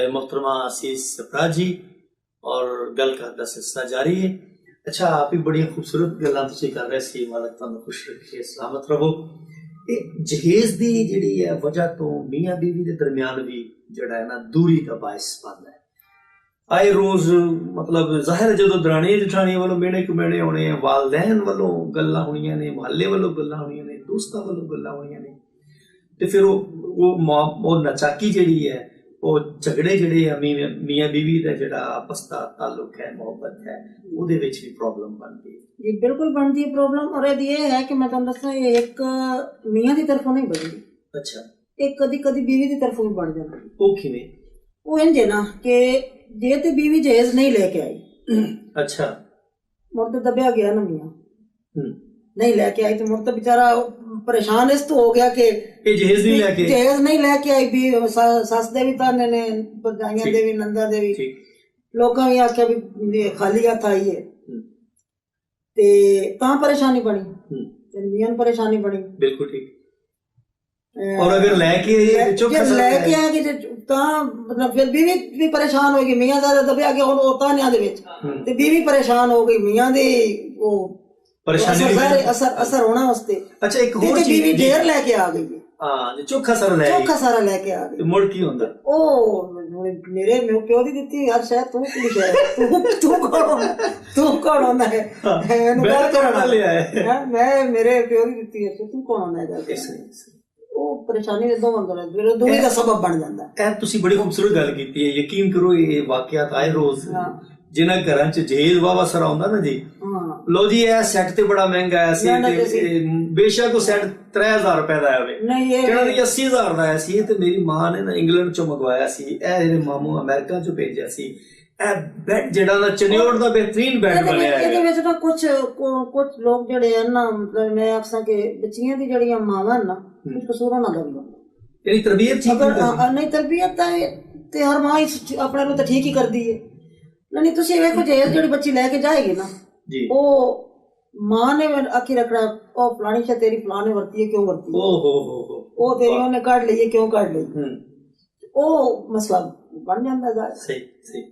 मोहतरमा असीस सिपरा जी और गल करदा सिलसिला जारी है। अच्छा, आप ही बड़ी खूबसूरत गल्लां तुसीं कर रहे सी, मालक तुहानूं खुश रखे, सलामत रहो। जहेज दी जिहड़ी है वजह तो मियां बीवी दे दरमियान भी जिहड़ा है ना दूरी दा बाइस बनदा है। आए रोज मतलब जाहिर है जो दराणियां जठाणियां वालों मेहने कमेने होने, वालदैन वालों गल्लां होणियां ने, मुहल्ले वालों गल्लां होणियां ने, दोस्तां वालों गल्लां होणियां ने, ते फिर वो नचाकी जिहड़ी है, वो झगड़े जिहड़े आ मियां बीवी दा जिहड़ा आपस दा ताल्लुक है, मोहब्बत है, ਉਹਦੇ ਵਿੱਚ ਵੀ ਪ੍ਰੋਬਲਮ ਬਣਦੀ ਹੈ। ਜੀ ਬਿਲਕੁਲ ਬਣਦੀ ਹੈ ਪ੍ਰੋਬਲਮ। ਔਰ ਇਹ ਹੈ ਕਿ ਮੈਂ ਤੁਹਾਨੂੰ ਦੱਸਾਂ, ਇਹ ਇੱਕ ਮੀਆਂ ਦੀ ਤਰਫੋਂ ਨਹੀਂ ਬਣਦੀ। ਅੱਛਾ, ਇਹ ਕਦੀ ਕਦੀ ਬੀਵੀ ਦੀ ਤਰਫੋਂ ਵੀ ਬਣ ਜਾਂਦੀ। ਉਹ ਕਿਵੇਂ? ਉਹ ਇੰਜ ਹੈ ਨਾ ਕਿ ਜੇ ਤੇ ਬੀਵੀ ਜਹੇਜ਼ ਨਹੀਂ ਲੈ ਕੇ ਆਈ, ਅੱਛਾ, ਮੁੜ ਤੇ ਦਬਿਆ ਗਿਆ ਨਾ ਮੀਆਂ, ਨਹੀਂ ਲੈ ਕੇ ਆਈ ਤੇ ਮੁੜ ਤਾਂ ਵਿਚਾਰਾ ਪਰੇਸ਼ਾਨ ਇਸ ਤੋਂ ਹੋ ਗਿਆ ਕਿ ਇਹ ਜਹੇਜ਼ ਨਹੀਂ ਲੈ ਕੇ ਆਈ। ਵੀ ਸੱਸ ਦੇ ਵੀ ਤਾਨੇ ਨੇ, ਭਰਜਾਈਆਂ ਦੇ ਵੀ, ਨੰਦਾਂ ਦੇ ਵੀ, ਲੋਕਾਂ ਵੀ ਆਖਿਆ ਵੀ ਖਾਲੀ ਹੱਥ ਆਈ ਹੈ, ਤੇ ਤਾਂ ਪਰੇਸ਼ਾਨੀ ਬਣੀ, ਤੇ ਮੀਆਂ ਨੂੰ ਪਰੇਸ਼ਾਨੀ ਬਣੀ। ਬਿਲਕੁਲ ਠੀਕ। ਔਰ ਅਗਰ ਲੈ ਕੇ ਆ ਕਿ ਤਾਂ ਮਤਲਬ ਫਿਰ ਬੀਵੀ ਵੀ ਪਰੇਸ਼ਾਨ ਹੋ ਗਈ, ਮੀਆਂ ਜ਼ਿਆਦਾ ਦਬਿਆ ਗਿਆ ਹੁਣ ਉਹ ਤਾਨਿਆਂ ਦੇ ਵਿੱਚ, ਤੇ ਬੀਵੀ ਪਰੇਸ਼ਾਨ ਹੋ ਗਈ, ਮੀਆਂ ਦੀ ਉਹ ਪਰੇਸ਼ਾਨੀ ਅਸਰ ਹੋਣਾ ਵਾਸਤੇ। ਅੱਛਾ, ਇੱਕ ਹੋਰ ਚੀਜ਼, ਬੀਵੀ ਢੇਰ ਲੈ ਕੇ ਆ ਗਈ, ਹਾਂ, ਚੋਖਾ ਸਾਰਾ ਲੈ ਕੇ ਆ ਗਈ। ਮੁੜ ਕੀ ਹੁੰਦਾ? ਉਹ ਮੇਰੇ ਪਿਓ ਦੀ ਦਿੱਤੀ ਯਾਰ ਸ਼ਾਇਦ, ਤੂੰ ਕੀ ਲਿਖਿਆ, ਤੂੰ ਕੌਣ ਹੁੰਦਾ ਹੈ, ਮੈਂ ਮੇਰੇ ਪਿਓ ਦੀ ਦਿੱਤੀ ਹੈ, ਤੂੰ ਕੌਣ ਹੁੰਦਾ ਹੈ? ਉਹ ਪਰੇਸ਼ਾਨੀ ਦੇ ਦੂਰੀ ਦਾ ਸਬਬ ਬਣ ਜਾਂਦਾ ਹੈ। ਤੁਸੀਂ ਬੜੀ ਖੂਬਸੂਰਤ ਗੱਲ ਕੀਤੀ ਹੈ। ਯਕੀਨ ਕਰੋ, ਇਹ ਵਾਕਿਆਤ ਆਏ ਰੋਜ਼ ਜਿਨ੍ਹਾਂ ਘਰਾਂ ਚ ਜਹੇਜ਼ ਵਾਵਾ ਸਾਰਾ ਹੁੰਦਾ ਨਾ ਜੀ, ਲੋ ਜੀ ਇਹ ਸੈੱਟ ਤੇ ਬੜਾ ਮਹਿੰਗਾ ਆਇਆ ਸੀ, ਬੇਸ਼ੱਕ ਉਹ ਸੈੱਟ 3000 ਰੁਪਏ ਦਾ ਆਵੇ, ਕਿਹੜਾ ਦੀ 80000 ਦਾ ਆਇਆ ਸੀ, ਤੇ ਮੇਰੀ ਮਾਂ ਨੇ ਨਾ ਇੰਗਲੈਂਡ ਚੋਂ ਮੰਗਵਾਇਆ ਸੀ, ਇਹ ਇਹਦੇ ਮਾਮੂ ਅਮਰੀਕਾ ਚੋਂ ਭੇਜਿਆ ਸੀ। ਇਹ ਬੈੱਡ ਜਿਹੜਾ ਨਾ ਚਨਿਓੜ ਦਾ ਬਿਹਤਰੀਨ ਬੈੱਡ ਬਣਿਆ ਹੈ। ਇਹਦੇ ਵਿੱਚ ਤਾਂ ਕੁਝ ਲੋਕ ਜਿਹੜੇ ਹਨ ਨਾ, ਮਤਲਬ ਮੈਂ ਆਖਾਂ ਕਿ ਬੱਚੀਆਂ ਦੀ ਜਿਹੜੀਆਂ ਮਾਵਾਂ ਨਾ, ਕੁਝ ਕਸੂਰ ਉਹਨਾਂ ਦਾ ਵੀ ਹੁੰਦਾ। ਇਹਦੀ ਤਰਬੀਅਤ ਠੀਕ ਨਹੀਂ, ਤਰਬੀਅਤ ਤਾਂ ਤੇ ਹਰ ਮਾਂ ਹੀ ਆਪਣੇ ਨੂੰ ਤਾਂ ਠੀਕ ਹੀ ਕਰਦੀ ਹੈ। ਨਹੀਂ ਤੁਸੀਂ ਵੇਖੋ, ਜਿਹੜੀ ਬੱਚੀ ਲੈ ਕੇ ਜਾਏਗੀ ਨਾ, ਉਹ ਮਾਂ ਨੇ ਆਖੀ ਰੱਖਣਾ, ਉਹ ਫਲਾਣੀ ਸ਼ਾ ਤੇਰੀ ਫਲਾਣੇ ਵਰਤੀ ਹੈ, ਕਿਉਂ ਵਰਤੀ, ਉਹ ਤੇਰੀ ਉਹਨੇ ਕੱਢ ਲਈ ਹੈ, ਕਿਉਂ ਕੱਢ ਲਈ, ਉਹ ਮਸਲਾ ਬਣ ਜਾਂਦਾ। ਸਹੀ ਸਹੀ।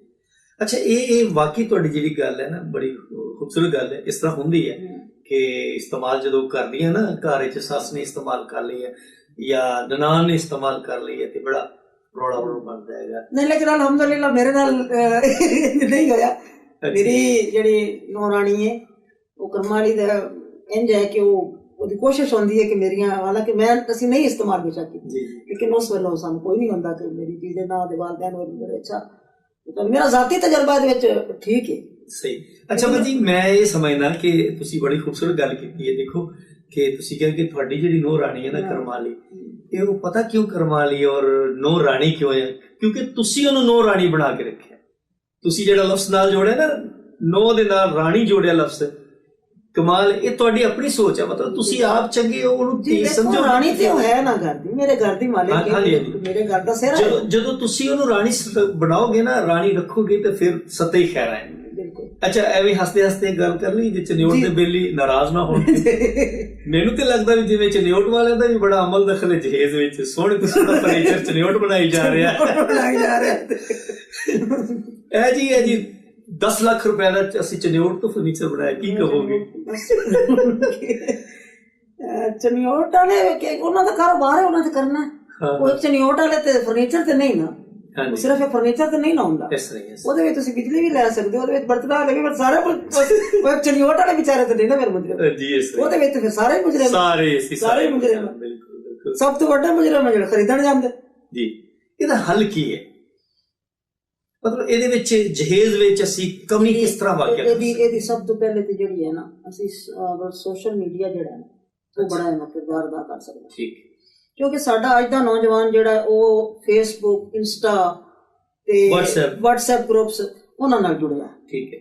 ਅੱਛਾ, ਇਹ ਵਾਕਈ ਤੁਹਾਡੀ ਜਿਹੜੀ ਗੱਲ ਹੈ ਨਾ, ਬੜੀ ਖੂਬਸੂਰਤ ਗੱਲ ਹੈ। ਇਸ ਤਰ੍ਹਾਂ ਹੁੰਦੀ ਹੈ ਕਿ ਇਸਤੇਮਾਲ ਜਦੋਂ ਕਰਦੀ ਹੈ ਨਾ, ਘਰ ਵਿੱਚ ਸੱਸ ਨੇ ਇਸਤੇਮਾਲ ਕਰ ਲਈ ਹੈ ਜਾਂ ਨਨਾਣ ਨੇ ਇਸਤੇਮਾਲ ਕਰ ਲਈ ਹੈ, ਤੇ ਬੜਾ ਰੌਲਾ ਬਣਦਾ ਹੈਗਾ। ਨਹੀਂ, ਲੇਕਿਨ ਅਲਹਮਦੁਲਿਲਾ ਮੇਰੇ ਨਾਲ ਨਹੀਂ ਹੋਇਆ। ਮੇਰੀ ਜਿਹੜੀ ਨੌਰਾਣੀ ਹੈ, ਉਹ ਕਰਮਾਂ ਵਾਲੀ ਦਾ ਇੰਝ ਹੈ ਕਿ ਉਹਦੀ ਕੋਸ਼ਿਸ਼ ਹੁੰਦੀ ਹੈ ਕਿ ਮੇਰੀਆਂ, ਹਾਲਾਂਕਿ ਅਸੀਂ ਨਹੀਂ ਇਸਤੇਮਾਲ ਬੇਸ਼ੱਕ ਕੀਤੀ, ਲੇਕਿਨ ਉਸ ਵੱਲੋਂ ਸਾਨੂੰ ਕੋਈ ਨਹੀਂ ਹੁੰਦਾ ਕਿ ਮੇਰੀ ਚੀਜ਼ ਦੇ ਨਾਲ ਦੇ ਵਾਲਿदैन ਬੜੇ ਅੱਛਾ, ਮੇਰਾ ਜ਼ਾਤੀ ਤਜਰਬਾ ਦੇ ਵਿੱਚ ਠੀਕ ਹੈ। ਸਹੀ। ਅੱਛਾ ਬਾਜੀ, ਮੈਂ ਇਹ ਸਮਝਦਾ ਕਿ ਤੁਸੀਂ ਬੜੀ ਖੂਬਸੂਰਤ ਗੱਲ ਕੀਤੀ ਹੈ। ਦੇਖੋ ਕਿ ਤੁਸੀਂ ਕਿਹਾ ਕਿ ਤੁਹਾਡੀ ਜਿਹੜੀ ਨੂੰਹ ਰਾਣੀ ਹੈ ਨਾ ਕਰਮਾਂ ਵਾਲੀ, ਇਹ ਉਹ ਪਤਾ ਕਿਉਂ ਕਰਮਾਂ ਵਾਲੀ ਔਰ ਨੂੰਹ ਰਾਣੀ ਕਿਉਂ ਹੈ? ਕਿਉਂਕਿ ਤੁਸੀਂ ਉਹਨੂੰ ਨੂੰਹ ਰਾਣੀ ਬਣਾ ਕੇ ਰੱਖਿਆ। ਤੁਸੀਂ ਜਿਹੜਾ ਲਫ਼ਜ਼ ਨਾਲ ਜੋੜਿਆ ਨਾ, ਨੂੰਹ ਦੇ ਨਾਲ ਰਾਣੀ ਜੋੜਿਆ ਲਫ਼ਜ਼, ਕਮਾਲ, ਇਹ ਤੁਹਾਡੀ ਆਪਣੀ ਸੋਚ ਹੈ, ਮਤਲਬ ਤੁਸੀਂ ਆਪ ਚੰਗੇ ਹੋ, ਉਹਨੂੰ ਧੀ ਸਮਝੋ। ਰਾਣੀ ਤੇ ਹੈ ਨਾ ਘਰ ਦੀ, ਮੇਰੇ ਘਰ ਦੀ ਮਾਲਕ ਹੈ, ਮੇਰੇ ਘਰ ਦਾ ਸਿਰ ਹੈ। ਜਦੋਂ ਤੁਸੀਂ ਉਹਨੂੰ ਰਾਣੀ ਬਣਾਓਗੇ ਨਾ, ਰਾਣੀ ਰੱਖੋਗੇ, ਤੇ ਫਿਰ ਸਤੇ ਹੀ ਖੈਰ ਹੈ। ਅੱਛਾ, ਐਵੇਂ ਹੱਸਦੇ ਹੱਸਦੇ ਗੱਲ ਕਰ ਲਈ, ਜੇ ਚਨਿਓਟ ਦੇ ਬੇਲੀ ਨਾਰਾਜ਼ ਨਾ ਹੋਣ। ਮੈਨੂੰ ਤੇ ਲੱਗਦਾ ਵੀ ਜਿਵੇਂ ਚਨਿਓਟ ਵਾਲਿਆਂ ਦਾ ਵੀ ਬੜਾ ਅਮਲ ਦਖਲ ਹੈ ਜਹੇਜ਼ ਵਿੱਚ, ਸੋਹਣੇ ਤੋਂ ਸੋਹਣਾ ਫਰਨੀਚਰ ਚਨਿਓਟ ਬਣਾਈ ਜਾ ਰਿਹਾ। ਇਹ ਜੀ 10 ਲੱਖ ਰੁਪਏ ਦਾ ਅਸੀਂ ਚਨਿਓਟ ਤੋਂ ਫਰਨੀਚਰ ਬਣਾਇਆ, ਕੀ ਕਹੋਗੇ? ਚਨਿਓਟ ਵਾਲੇ ਉਹਨਾਂ ਦਾ ਕਾਰੋਬਾਰ ਹੈ, ਉਹਨਾਂ ਤੇ ਕਰਨਾ। ਉਹ ਚਨਿਓਟ ਵਾਲੇ ਤੇ ਫਰਨੀਚਰ ਤੇ ਨਹੀਂ ਨਾ, ਸਿਰਫ ਇਹ ਫਰਨੀਚਰ ਤੇ ਨਹੀਂ ਨਾ ਹੁੰਦਾ। ਉਹਦੇ ਵਿੱਚ ਤੁਸੀਂ ਬਿਜਲੀ ਵੀ ਲੈ ਸਕਦੇ ਹੋ, ਉਹਦੇ ਵਿੱਚ ਬਰਤਨਾਂ ਵਾਲੇ ਵੀ, ਸਾਰਾ ਕੁਝ। ਚਨਿਓਟ ਵਾਲੇ ਵਿਚਾਰੇ ਤੇ ਨਹੀਂ ਨਾ ਫਿਰ ਮੁਜਰਮ, ਉਹਦੇ ਵਿੱਚ ਫਿਰ ਸਾਰੇ ਮੁਜਰਮ, ਸਾਰੇ ਮੁਜਰਮ। ਸਭ ਤੋਂ ਵੱਡਾ ਮੁਜਰਮ ਹੈ ਜਿਹੜਾ ਖਰੀਦਣ ਜਾਂਦੇ ਜੀ। ਇਹਦਾ ਹੱਲ ਕੀ ਹੈ? ਮਤਲਬ ਇਹਦੇ ਵਿੱਚ ਜਹੇਜ਼ ਵਿੱਚ ਅਸੀਂ ਕਮੀ ਕਿਸ ਤਰ੍ਹਾਂ ਵਾਕਿਆ? ਇਹਦੀ ਸਭ ਤੋਂ ਪਹਿਲੇ ਤੇ ਜਿਹੜੀ ਹੈ ਨਾ, ਅਸੀਂ ਸੋਸ਼ਲ ਮੀਡੀਆ ਜਿਹੜਾ ਨਾ, ਉਹ ਬੜਾ ਇਹਨਾਂ ਕਿਰਦਾਰ ਅਦਾ ਕਰ ਸਕਦੇ। ਠੀਕ, ਕਿਉਂਕਿ ਸਾਡਾ ਅੱਜ ਦਾ ਨੌਜਵਾਨ ਜਿਹੜਾ ਉਹ ਫੇਸਬੁੱਕ, ਇੰਸਟਾ ਤੇ WhatsApp ਗਰੁੱਪਸ ਉਹਨਾਂ ਨਾਲ ਜੁੜਿਆ। ਠੀਕ ਹੈ।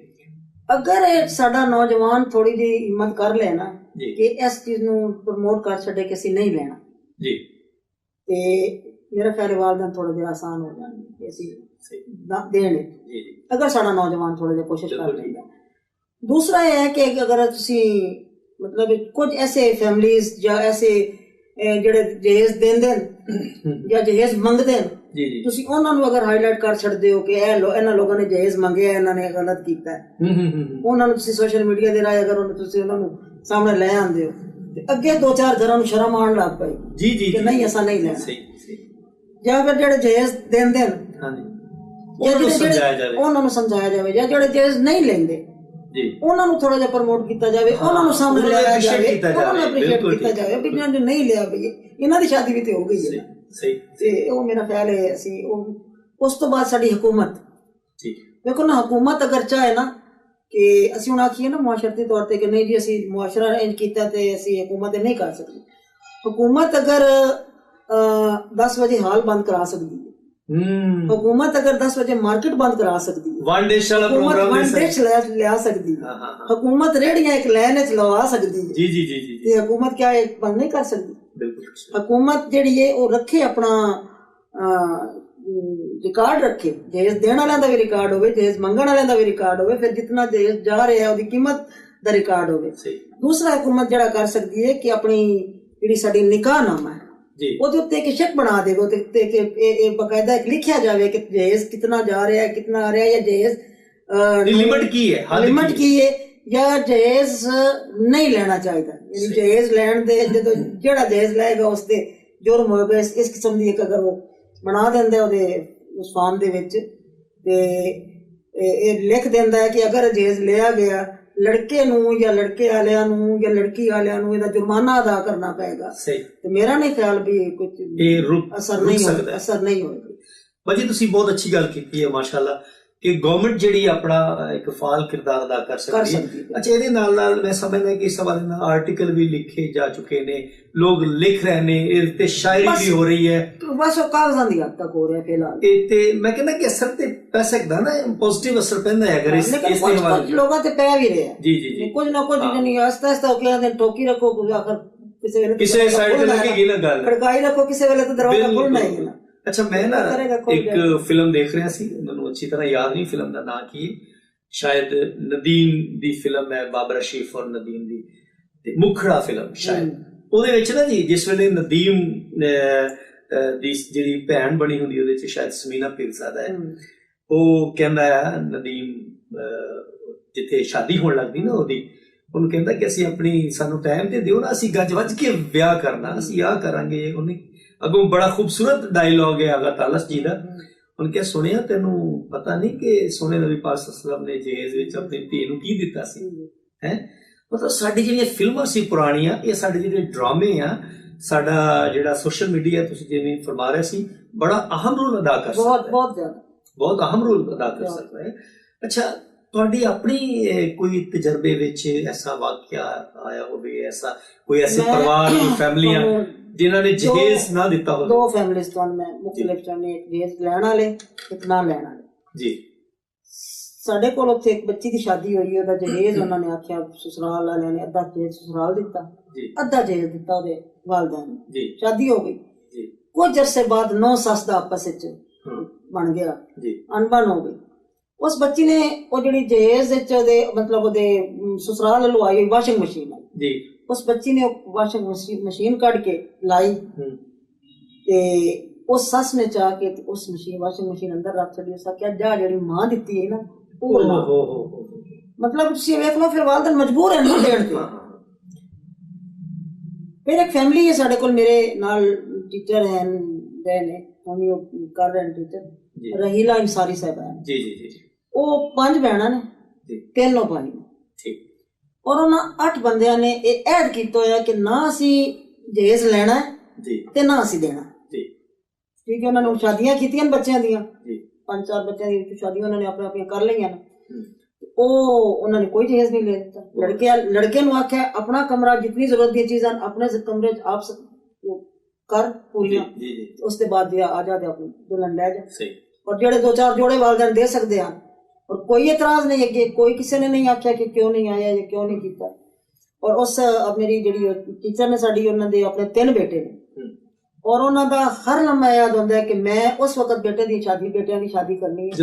ਅਗਰ ਇਹ ਸਾਡਾ ਨੌਜਵਾਨ ਥੋੜੀ ਜਿਹੀ ਹਿੰਮਤ ਕਰ ਲੈ ਨਾ ਕਿ ਇਸ ਚੀਜ਼ ਨੂੰ ਪ੍ਰਮੋਟ ਕਰ ਛੱਡੇ ਕਿ ਅਸੀਂ ਨਹੀਂ ਲੈਣਾ ਜੀ, ਤੇ ਮੇਰਾ ਖਿਆਲ ਵਾਲਦਾਂ ਥੋੜਾ ਜਿਹਾ ਆਸਾਨ ਹੋ ਜਾਣਗੇ ਕਿ ਅਸੀਂ ਦੇਣ। ਅਗਰ ਸਾਡਾ ਨੌਜਵਾਨ ਥੋੜਾ ਜਿਹਾ ਕੋਸ਼ਿਸ਼ ਕਰ ਲੈਂਦਾ। ਦੂਸਰਾ ਇਹ ਹੈ ਕਿ ਅਗਰ ਤੁਸੀਂ ਮਤਲਬ ਕੁਝ ਐਸੇ ਫੈਮਲੀਜ਼ ਜਾਂ ਐਸੇ ਜਿਹੜੇ ਜਹੇਜ਼ ਦਿੰਦੇ ਜਾਂ ਜਹੇਜ਼ ਮੰਗਦੇ ਨੇ, ਤੁਸੀਂ ਉਹਨਾਂ ਨੂੰ ਅਗਰ ਹਾਈਲਾਈਟ ਕਰ ਛੱਡਦੇ ਹੋ ਕਿ ਇਹਨਾਂ ਲੋਕਾਂ ਨੇ ਜਹੇਜ਼ ਮੰਗਿਆ, ਇਹਨਾਂ ਨੇ ਗਲਤ ਕੀਤਾ, ਉਹਨਾਂ ਨੂੰ ਤੁਸੀਂ ਸੋਸ਼ਲ ਮੀਡੀਆ ਦੇ ਰਾਹੀਂ ਅਗਰ ਤੁਸੀਂ ਉਹਨਾਂ ਨੂੰ ਸਾਹਮਣੇ ਲੈ ਆਉਂਦੇ ਹੋ, ਤੇ ਅੱਗੇ 2-4 ਘਰਾਂ ਨੂੰ ਸ਼ਰਮ ਆਉਣ ਲੱਗ ਪਈ ਕਿ ਨਹੀਂ ਅਸਾਂ ਨਹੀਂ ਲੈਣਾ। ਜਾਂ ਫਿਰ ਜਿਹੜੇ ਜਹੇਜ਼ ਦਿੰਦੇ ਨੇ ਉਹਨਾਂ ਨੂੰ ਸਮਝਾਇਆ ਜਾਵੇ, ਜਾਂ ਜਿਹੜੇ ਜਹੇਜ਼ ਨਹੀਂ ਲੈਂਦੇ ਉਹਨਾਂ ਨੂੰ ਥੋੜਾ ਜਿਹਾ ਪ੍ਰਮੋਟ ਕੀਤਾ ਜਾਵੇ, ਉਹਨਾਂ ਨੂੰ ਸਾਹਮਣੇ ਲਿਆਇਆ ਜਾਵੇ, ਉਹਨਾਂ ਨੂੰ ਅਪਰੀਸ਼ੀਏਟ ਕੀਤਾ ਜਾਵੇ ਵੀ ਜਿਹਨਾਂ ਨੇ ਨਹੀਂ ਲਿਆ ਬਈ ਇਹਨਾਂ ਦੀ ਸ਼ਾਦੀ ਵੀ ਤੇ ਹੋ ਗਈ ਹੈ। ਤੇ ਉਹ ਮੇਰਾ ਖਿਆਲ ਹੈ ਅਸੀਂ ਉਸ ਤੋਂ ਬਾਅਦ ਸਾਡੀ ਹਕੂਮਤ, ਦੇਖੋ ਨਾ, ਹਕੂਮਤ ਅਗਰ ਚਾਹੇ ਨਾ ਕਿ ਅਸੀਂ ਹੁਣ ਆਖੀਏ ਨਾ ਮੁਆਸ਼ਰਤੀ ਤੌਰ ਤੇ ਕਿ ਨਹੀਂ ਜੀ ਅਸੀਂ ਮੁਆਸ਼ਰਾ ਇੰਜ ਕੀਤਾ ਤੇ ਅਸੀਂ ਹਕੂਮਤ ਨਹੀਂ ਕਰ ਸਕਦੇ। ਹਕੂਮਤ ਅਗਰ 10 ਵਜੇ ਹਾਲ ਬੰਦ ਕਰਾ ਸਕਦੀ ਹੈ, ਹਕੂਮਤ ਅਗਰ 10 ਵਜੇ ਮਾਰਕੀਟ ਬੰਦ ਕਰਾ ਸਕਦੀ ਹੈ, ਵਨ ਡੇ ਲਿਆ ਸਕਦੀ ਹੈ, ਹਕੂਮਤ ਰੇੜੀਆਂ ਇੱਕ ਲਾਈਨ ਵਿੱਚ ਲਵਾ ਸਕਦੀ ਹੈ, ਤੇ ਹਕੂਮਤ ਕਿਆ ਬੰਦ ਨਹੀਂ ਕਰ ਸਕਦੀ? ਹਕੂਮਤ ਜਿਹੜੀ ਹੈ ਉਹ ਰੱਖੇ ਆਪਣਾ ਰਿਕਾਰਡ ਰੱਖੇ, ਜਹੇਜ਼ ਦੇਣ ਵਾਲਿਆਂ ਦਾ ਵੀ ਰਿਕਾਰਡ ਹੋਵੇ, ਜਹੇਜ਼ ਮੰਗਣ ਵਾਲਿਆਂ ਦਾ ਵੀ ਰਿਕਾਰਡ ਹੋਵੇ, ਫਿਰ ਜਿਤਨਾ ਜਹੇਜ਼ ਜਾ ਰਿਹਾ ਉਹਦੀ ਕੀਮਤ ਦਾ ਰਿਕਾਰਡ ਹੋਵੇ। ਦੂਸਰਾ ਹਕੂਮਤ ਜਿਹੜਾ ਕਰ ਸਕਦੀ ਹੈ ਕਿ ਆਪਣੀ ਜਿਹੜੀ ਸਾਡੀ ਨਿਕਾਹਨਾਮਾ ਹੈ ਉਹਦੇ ਉੱਤੇ ਇੱਕ ਸ਼ੱਕ ਬਣਾ ਦੇਵੇ, ਉਹਦੇ ਉੱਤੇ ਇਹ ਬਕਾਇਦਾ ਲਿਖਿਆ ਜਾਵੇ ਕਿ ਜਹੇਜ਼ ਕਿਤਨਾ ਜਾ ਰਿਹਾ, ਕਿਤਨਾ ਆ ਰਿਹਾ, ਜਾਂ ਜਹੇਜ਼ ਲਿਮਿਟ ਕੀ ਹੈ, ਜਾਂ ਜਹੇਜ਼ ਨਹੀਂ ਲੈਣਾ ਚਾਹੀਦਾ। ਯਾਨੀ ਜਹੇਜ਼ ਲੈਣ ਦੇ ਜਦੋਂ ਜਿਹੜਾ ਜਹੇਜ਼ ਲਏਗਾ ਉਸ ਤੇ ਜੁਰਮ ਹੋਏਗਾ। ਇਸ ਕਿਸਮ ਦੀ ਇੱਕ ਅਗਰ ਉਹ ਬਣਾ ਦਿੰਦਾ ਉਹਦੇ ਉਸ ਫਾਰਮ ਦੇ ਵਿੱਚ, ਤੇ ਇਹ ਲਿਖ ਦਿੰਦਾ ਹੈ ਕਿ ਅਗਰ ਜਹੇਜ਼ ਲਿਆ ਗਿਆ, ਲੜਕੇ ਨੂੰ ਜਾਂ ਲੜਕੇ ਵਾਲਿਆਂ ਨੂੰ ਜਾਂ ਲੜਕੀ ਵਾਲਿਆਂ ਨੂੰ ਇਹਦਾ ਜੁਰਮਾਨਾ ਅਦਾ ਕਰਨਾ ਪਏਗਾ। ਤੇ ਮੇਰਾ ਨਹੀਂ ਖਿਆਲ ਵੀ ਕੁਝ ਅਸਰ ਨਹੀਂ ਹੋਏਗਾ। ਬਾਜੀ ਤੁਸੀਂ ਬਹੁਤ ਅੱਛੀ ਗੱਲ ਕੀਤੀ ਹੈ ਮਾਸ਼ਾਅੱਲਾ, ਕਿ ਗਵਰਨਮੈਂਟ ਜਿਹੜੀ ਆਪਣਾ ਇੱਕ ਫਾਲ ਕਿਰਦਾਰ ਅਦਾ ਕਰ ਸਕਦੀ ਹੈ। ਅੱਛਾ, ਇਹਦੇ ਨਾਲ ਨਾਲ ਮੈਂ ਸਮਝਦਾ ਕਿ ਇਸ ਹਵਾਲੇ ਨਾਲ ਆਰਟੀਕਲ ਵੀ ਲਿਖੇ ਜਾ ਚੁੱਕੇ ਨੇ, ਲੋਕ ਲਿਖ ਰਹੇ ਨੇ, ਇਹ ਤੇ ਸ਼ਾਇਰੀ ਵੀ ਹੋ ਰਹੀ ਹੈ, ਬਸ ਉਹ ਕਾਗਜ਼ਾਂ ਦੀ ਹੱਦ ਤੱਕ ਹੋ ਰਿਹਾ ਫਿਲਹਾਲ। ਤੇ ਮੈਂ ਕਹਿੰਦਾ ਕਿ ਅਸਰ ਤੇ ਪੈ ਸਕਦਾ ਨਾ, ਪੋਜ਼ਿਟਿਵ ਅਸਰ ਪੈਂਦਾ ਹੈ ਅਗਰ ਇਸ ਹਵਾਲੇ ਲੋਕਾਂ ਤੇ ਪੈ ਵੀ ਰਿਹਾ। ਜੀ ਕੁਝ ਨਾ ਕੁਝ ਨਹੀਂ, ਆਸਤਾ ਆਸਤਾ ਕਹਿੰਦੇ ਠੋਕੀ ਰੱਖੋ, ਆਖਰ ਕਿਸੇ ਸਾਈਡ ਤੇ ਲੱਗੇਗੀ ਨਾ ਗੱਲ, ਖੜਕਾਈ ਰੱਖੋ, ਕਿਸੇ ਵੇਲੇ ਤਾਂ ਦਰਵਾਜ਼ਾ ਖੁੱਲਣਾ ਹੀ ਹੈ ਨਾ। ਅੱਛਾ, ਮੈਂ ਨਾ ਇੱਕ ਫਿਲਮ ਦੇਖ ਰਿਹਾ ਸੀ, ਮੈਨੂੰ ਅੱਛੀ ਤਰ੍ਹਾਂ ਯਾਦ ਨਹੀਂ ਫਿਲਮ ਦਾ ਨਾਂ ਕੀ, ਸ਼ਾਇਦ ਨਦੀਮ ਦੀ ਫਿਲਮ ਹੈ, ਬਾਬਰ ਸ਼ੀਫ ਔਰ ਨਦੀਮ ਦੀ, ਤੇ ਮੁਖੜਾ ਫਿਲਮ ਸ਼ਾਇਦ। ਉਹਦੇ ਵਿੱਚ ਨਾ ਜੀ ਜਿਸ ਵੇਲੇ ਨਦੀਮ ਦੀ ਜਿਹੜੀ ਭੈਣ ਬਣੀ ਹੁੰਦੀ ਉਹਦੇ ਚ ਸ਼ਾਇਦ ਸਮੀਨਾ ਪੀਰਜ਼ਾਦਾ ਹੈ, ਉਹ ਕਹਿੰਦਾ ਹੈ ਨਦੀਮ ਜਿੱਥੇ ਸ਼ਾਦੀ ਹੋਣ ਲੱਗਦੀ ਨਾ ਉਹਦੀ, ਉਹਨੂੰ ਕਹਿੰਦਾ ਕਿ ਅਸੀਂ ਆਪਣੀ ਸਾਨੂੰ ਟਾਈਮ ਤੇ ਦਿਓ ਨਾ, ਅਸੀਂ ਗੱਜ ਵੱਜ ਕੇ ਵਿਆਹ ਕਰਨਾ, ਅਸੀਂ ਆਹ ਕਰਾਂਗੇ। ਉਹਨੇ ਅੱਗੋਂ ਬੜਾ ਖੂਬਸੂਰਤ ਡਾਇਲੌਗ ਹੈ ਆਗਾ ਤਾਲਸ ਜੀ ਦਾ, ਉਹਨੇ ਕਿਹਾ ਸੁਣਿਆ ਤੈਨੂੰ ਪਤਾ ਨਹੀਂ ਕਿ ਸੋਹਣੇ ਨਬੀ ਪਾਕ ਸੱਲੱਲਾਹੁ ਅਲੈਹਿ ਵਸੱਲਮ ਨੇ ਜਹੇਜ਼ ਵਿੱਚ ਆਪਣੀ ਧੀ ਨੂੰ ਕੀ ਦਿੱਤਾ ਸੀ ਹੈ। ਮਤਲਬ ਸਾਡੀ ਜਿਹੜੀਆਂ ਫਿਲਮਾਂ ਸੀ ਪੁਰਾਣੀਆਂ, ਇਹ ਸਾਡੇ ਜਿਹੜੇ ਡਰਾਮੇ ਆ, ਸਾਡਾ ਜਿਹੜਾ ਸੋਸ਼ਲ ਮੀਡੀਆ ਤੁਸੀਂ ਜਿਵੇਂ ਫਰਮਾ ਰਹੇ ਸੀ, ਬੜਾ ਅਹਿਮ ਰੋਲ ਅਦਾ ਕਰ ਸਕਦਾ, ਬਹੁਤ ਅਹਿਮ ਰੋਲ ਅਦਾ ਕਰ ਸਕਦਾ ਹੈ। ਅੱਛਾ, ਤੁਹਾਡੀ ਆਪਣੀ ਕੋਈ ਤਜਰਬੇ ਵਿੱਚ ਐਸਾ ਵਾਕਿਆ ਆਇਆ ਹੋਵੇ, ਐਸਾ ਕੋਈ ਐਸੇ ਪਰਿਵਾਰ ਫੈਮਲੀਆਂ ਜਿਨ੍ਹਾਂ ਨੇ ਜਹੇਜ਼ ਨਾ ਦਿੱਤਾ ਹੋਵੇ? 2 ਫੈਮਲੀਜ਼ ਤੁਹਾਨੂੰ ਮੈਂ ਮੁਖਤਲਿਫ ਚਾਹੁੰਦੇ, ਇੱਕ ਜਹੇਜ਼ ਲੈਣ ਵਾਲੇ, ਇੱਕ ਨਾ ਲੈਣ ਵਾਲੇ ਜੀ। ਸਾਡੇ ਕੋਲ ਉੱਥੇ ਇੱਕ ਬੱਚੀ ਦੀ ਸ਼ਾਦੀ ਹੋਈ, ਉਹਦਾ ਜਹੇਜ਼ ਉਹਨਾਂ ਨੇ ਆਖਿਆ, ਸਸੁਰਾਲ ਵਾਲਿਆਂ ਨੇ ਅੱਧਾ ਜਹੇਜ਼ ਸਸੁਰਾਲ ਦਿੱਤਾ, ਅੱਧਾ ਜਹੇਜ਼ ਦਿੱਤਾ ਉਹਦੇ ਵਾਲਿਆਂ ਨੇ, ਸ਼ਾਦੀ ਹੋ ਗਈ। ਕੁਝ ਅਰਸੇ ਬਾਅਦ ਨੌ ਸੱਸ ਦਾ ਆਪਸ ਵਿੱਚ ਬਣ ਗਿਆ, ਅਣਬਣ ਹੋ ਗਈ। ਉਸ ਬੱਚੀ ਨੇ ਉਹ ਜਿਹੜੀ ਜਹੇਜ਼ ਵਿੱਚ ਉਹਦੇ ਮਤਲਬ ਉਹਦੇ ਸਸੁਰਾਲ ਲਵਾਈ ਵਾਸ਼ਿੰਗ ਮਸ਼ੀਨ, ਉਸ ਬੱਚੀ ਨੇ ਵਾਸ਼ਿੰਗ ਮਸ਼ੀਨ ਕੱਢ ਕੇ ਲਾਈ ਤੇ ਉਸ ਸੱਸ ਨੇ ਚਾਹ ਕੇ ਉਸ ਵਾਸ਼ਿੰਗ ਮਸ਼ੀਨ ਅੰਦਰ ਰੱਖ ਛੱਡੀ। ਉਸ ਆਖਿਆ ਜਾ ਜਿਹੜੀ ਮਾਂ ਦਿੱਤੀ ਹੈ ਨਾ ਉਹ ਲਾ। ਮਤਲਬ ਤੁਸੀਂ ਵੇਖ ਲਓ, ਫਿਰ ਵਾਲਦਨ ਮਜਬੂਰ ਹੈ ਨਾ ਦੇਣ ਤੇ। ਫਿਰ ਇੱਕ ਫੈਮਿਲੀ ਹੈ ਸਾਡੇ ਕੋਲ, ਮੇਰੇ ਨਾਲ ਟੀਚਰ ਹੈ ਨੇ, ਮੰਮੀ ਉਹ ਕਰ ਰਹੇ ਨੇ ਟੀਚਰ, ਰਹੀਲਾ ਅੰਸਾਰੀ ਸਾਹਿਬ ਹੈ ਜੀ। ਉਹ 5 ਭੈਣਾਂ ਨੇ, 3 ਭਾਈ ਨੇ, ਔਰ ਉਹਨਾਂ 8 ਬੰਦਿਆਂ ਨੇ ਇਹ ਐਡ ਕੀਤਾ ਹੋਇਆ ਕਿ ਨਾ ਅਸੀਂ ਜਹੇਜ਼ ਲੈਣਾ ਤੇ ਨਾ ਅਸੀਂ ਦੇਣਾ। ਠੀਕ ਹੈ, ਉਹਨਾਂ ਨੇ ਸ਼ਾਦੀਆਂ ਕੀਤੀਆਂ ਬੱਚਿਆਂ ਦੀਆਂ, 5-4 ਬੱਚਿਆਂ ਦੀ ਸ਼ਾਦੀਆਂ ਉਹਨਾਂ ਨੇ ਆਪਣੇ ਆਪਣੀਆਂ ਕਰ ਲਈਆਂ ਨੇ। ਉਹ ਉਹਨਾਂ ਨੇ ਕੋਈ ਜਹੇਜ਼ ਨਹੀਂ ਲੈ ਦਿੱਤਾ। ਲੜਕੇ ਨੂੰ ਆਖਿਆ ਆਪਣਾ ਕਮਰਾ ਜਿਤਨੀ ਜ਼ਰੂਰਤ ਦੀਆਂ ਚੀਜ਼ਾਂ ਆਪਣੇ ਕਮਰੇ 'ਚ ਆਪ ਕਰ ਪੂਰੀਆਂ, ਉਸ ਤੋਂ ਬਾਅਦ ਆ ਜਾ ਤੇ ਆਪਣੀ ਦੁਲਹਨ ਲੈ ਜਾ। ਔਰ ਜਿਹੜੇ 2-4 ਜੋੜੇ ਵਾਲਦੈਨ ਦੇ ਸਕਦੇ ਹਨ, ਔਰ ਕੋਈ ਇਤਰਾਜ਼ ਨਹੀਂ ਅੱਗੇ, ਕੋਈ ਕਿਸੇ ਨੇ ਨਹੀਂ ਆਖਿਆ ਕਿ ਕਿਉਂ ਨਹੀਂ ਆਇਆ ਜਾਂ ਕਿਉਂ ਨਹੀਂ ਕੀਤਾ। ਔਰ ਉਸ ਮੇਰੀ ਜਿਹੜੀ ਟੀਚਰ ਨੇ ਸਾਡੀ, ਉਹਨਾਂ ਦੇ ਆਪਣੇ 3 ਬੇਟੇ ਨੇ, ਔਰ ਉਹਨਾਂ ਦਾ ਹਰ ਲੰਮਾ ਯਾਦ ਹੁੰਦਾ ਹੈ ਕਿ ਮੈਂ ਉਸ ਵਕਤ ਬੇਟਿਆਂ ਦੀ ਸ਼ਾਦੀ ਕਰਨੀ ਹੈ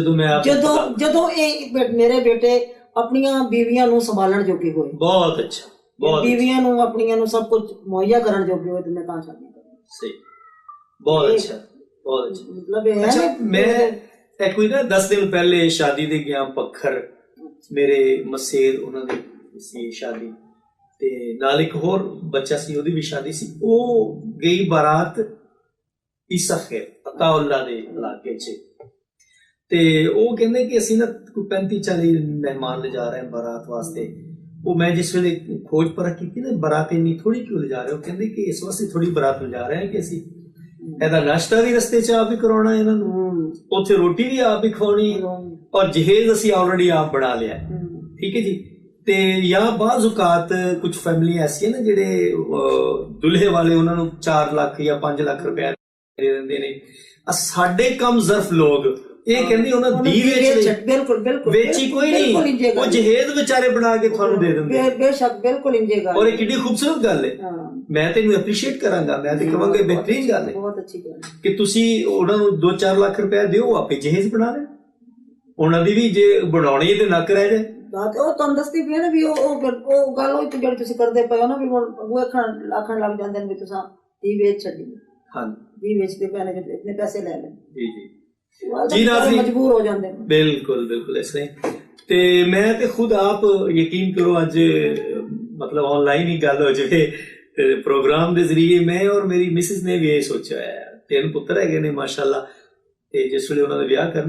ਜਦੋਂ ਇਹ ਮੇਰੇ ਬੇਟੇ ਆਪਣੀਆਂ ਬੀਵੀਆਂ ਨੂੰ ਸੰਭਾਲਣ ਜੋਗੇ ਹੋਏ। ਬਹੁਤ ਅੱਛਾ, ਬੀਵੀਆਂ ਨੂੰ ਆਪਣੀਆਂ ਨੂੰ ਸਭ ਕੁਝ ਮੁਹੱਈਆ ਕਰਨ ਜੋਗੇ ਹੋਏ ਤੇ ਮੈਂ ਤਾਂ ਸ਼ਾਦੀ ਕਰਨੀ। ਸਹੀ, ਬਹੁਤ ਅੱਛਾ, ਬਹੁਤ ਅੱਛਾ। ਮਤਲਬ ਇਹ ਹੈ ਮੈਂ ਕੋਈ ਨਾ 10 ਦਿਨ ਪਹਿਲੇ ਸ਼ਾਦੀ ਦੇ ਗਿਆ ਪੱਖਰ, ਮੇਰੇ ਮਸੇਰ ਉਹਨਾਂ ਦੀ ਸੀ ਸ਼ਾਦੀ, ਤੇ ਨਾਲ ਇੱਕ ਹੋਰ ਬੱਚਾ ਸੀ, ਉਹਦੀ ਵੀ ਸ਼ਾਦੀ ਸੀ। ਉਹ ਗਈ ਬਾਰਾਤ ਈਸਾ ਖੈਰ ਅਤਾਉਲਾ ਦੇ ਇਲਾਕੇ 'ਚ, ਤੇ ਉਹ ਕਹਿੰਦੇ ਕਿ ਅਸੀਂ ਨਾ 35-40 ਮਹਿਮਾਨ ਲਿਜਾ ਰਹੇ ਹਾਂ ਬਾਰਾਤ ਵਾਸਤੇ। ਉਹ ਮੈਂ ਜਿਸ ਵੇਲੇ ਖੋਜ ਪਰਖ ਕੀਤੀ ਨਾ, ਬਾਰਾਤ ਇੰਨੀ ਥੋੜੀ ਕਿਉਂ ਲਿਜਾ ਰਹੇ, ਉਹ ਕਹਿੰਦੇ ਕਿ ਇਸ ਵਾਸਤੇ ਥੋੜੀ ਬਾਰਾਤ ਲਿਜਾ ਰਹੇ ਹਾਂ ਕਿ ਅਸੀਂ ਇਹਦਾ ਨਾਸ਼ਤਾ ਵੀ ਰਸਤੇ 'ਚ ਆਪ ਹੀ ਕਰਾਉਣਾ ਇਹਨਾਂ ਨੂੰ, ਉੱਥੇ ਰੋਟੀ ਵੀ ਆਪ ਹੀ ਖਵਾਉਣੀ, ਔਰ ਜਹੇਜ਼ ਅਸੀਂ ਆਲਰੇਡੀ ਆਪ ਬਣਾ ਲਿਆ। ਠੀਕ ਹੈ ਜੀ। ਤੇ ਜਾਂ ਬਾਜ਼ ਔਕਾਤ ਕੁਝ ਫੈਮਿਲੀਆਂ ਐਸੀਆਂ ਨੇ ਜਿਹੜੇ ਦੁਲਹੇ ਵਾਲੇ ਉਹਨਾਂ ਨੂੰ 4 ਲੱਖ ਜਾਂ 5 ਲੱਖ ਰੁਪਏ ਦੇ ਦਿੰਦੇ ਨੇ। ਸਾਡੇ ਕਮ ਜ਼ਰਫ ਲੋਕ ਇਹ ਕਹਿੰਦੇ ਉਹਨਾਂ ਦੀ ਵੇਚੀ ਕੋਈ ਨਹੀਂ, ਉਹ ਜਹੇਜ਼ ਵਿਚਾਰੇ ਬਣਾ ਕੇ ਤੁਹਾਨੂੰ ਦੇ ਦਿੰਦੇ। ਬੇਸ਼ੱਕ, ਬਿਲਕੁਲ ਇੰਜੇ ਗੱਲ, ਔਰ ਇਹ ਕਿੰਨੀ ਖੂਬਸੂਰਤ ਗੱਲ ਹੈ। ਮੈਂ ਤੈਨੂੰ ਐਪਰੀਸ਼ੀਏਟ ਕਰਾਂਗਾ, ਮੈਂ ਤੇ ਕਹਾਂਗਾ ਬਿਹਤਰੀਨ ਗੱਲ ਹੈ, ਬਹੁਤ ਅੱਛੀ ਗੱਲ ਕਿ ਤੁਸੀਂ ਉਹਨਾਂ ਨੂੰ 2-4 ਲੱਖ ਰੁਪਏ ਦਿਓ, ਆਪੇ ਜਹੇਜ਼ ਬਣਾ ਲੈਣ। ਉਹਨਾਂ ਦੀ ਵੀ ਜੇ ਬਣਾਉਣੀ ਹੈ ਤੇ ਨੱਕ ਰਹਿ ਜਾਏ। ਉਹ ਤੁਹਾਨੂੰ ਦੱਸਦੀ ਪਈ ਨਾ ਵੀ ਉਹ ਗੱਲ ਉਹ ਜਿਹੜੀ ਤੁਸੀਂ ਕਰਦੇ ਪਏ ਹੋ ਨਾ, ਵੀ ਉਹ ਆਖਣ ਲੱਗ ਜਾਂਦੇ ਨੇ ਵੀ ਤੁਸੀਂ ਦੀ ਵੇਚ ਛੱਡੀ। ਦੀ ਵੇਚਦੇ ਪਏ ਨੇ, ਇਤਨੇ ਪੈਸੇ ਲੈ ਲੈ। ਜੀ ਨਾਜ਼ਰੀਨ, ਮਜਬੂਰ ਹੋ ਜਾਂਦੇ ਨੇ। ਬਿਲਕੁਲ ਇਸ ਤਰ੍ਹਾਂ। ਤੇ ਮੈਂ ਤੇ ਖੁਦ ਆਪ ਯਕੀਨ ਕਰੋ, ਅੱਜ ਮਤਲਬ ਆਨਲਾਈਨ ਹੀ ਗੱਲ ਹੋ ਜਾਵੇ ਪ੍ਰੋਗਰਾਮ ਦੇ ਜ਼ਰੀਏ, ਮੈਂ ਔਰ ਮੇਰੀ ਮਿਸਿਸ ਨੇ ਵੀ ਇਹ ਸੋਚਿਆ ਹੈ। 3 ਪੁੱਤਰ ਹੈਗੇ ਨੇ ਮਾਸ਼ਾਅੱਲਾ, ਤੇ ਜਿਸ ਵੇਲੇ ਉਹਨਾਂ ਦੇ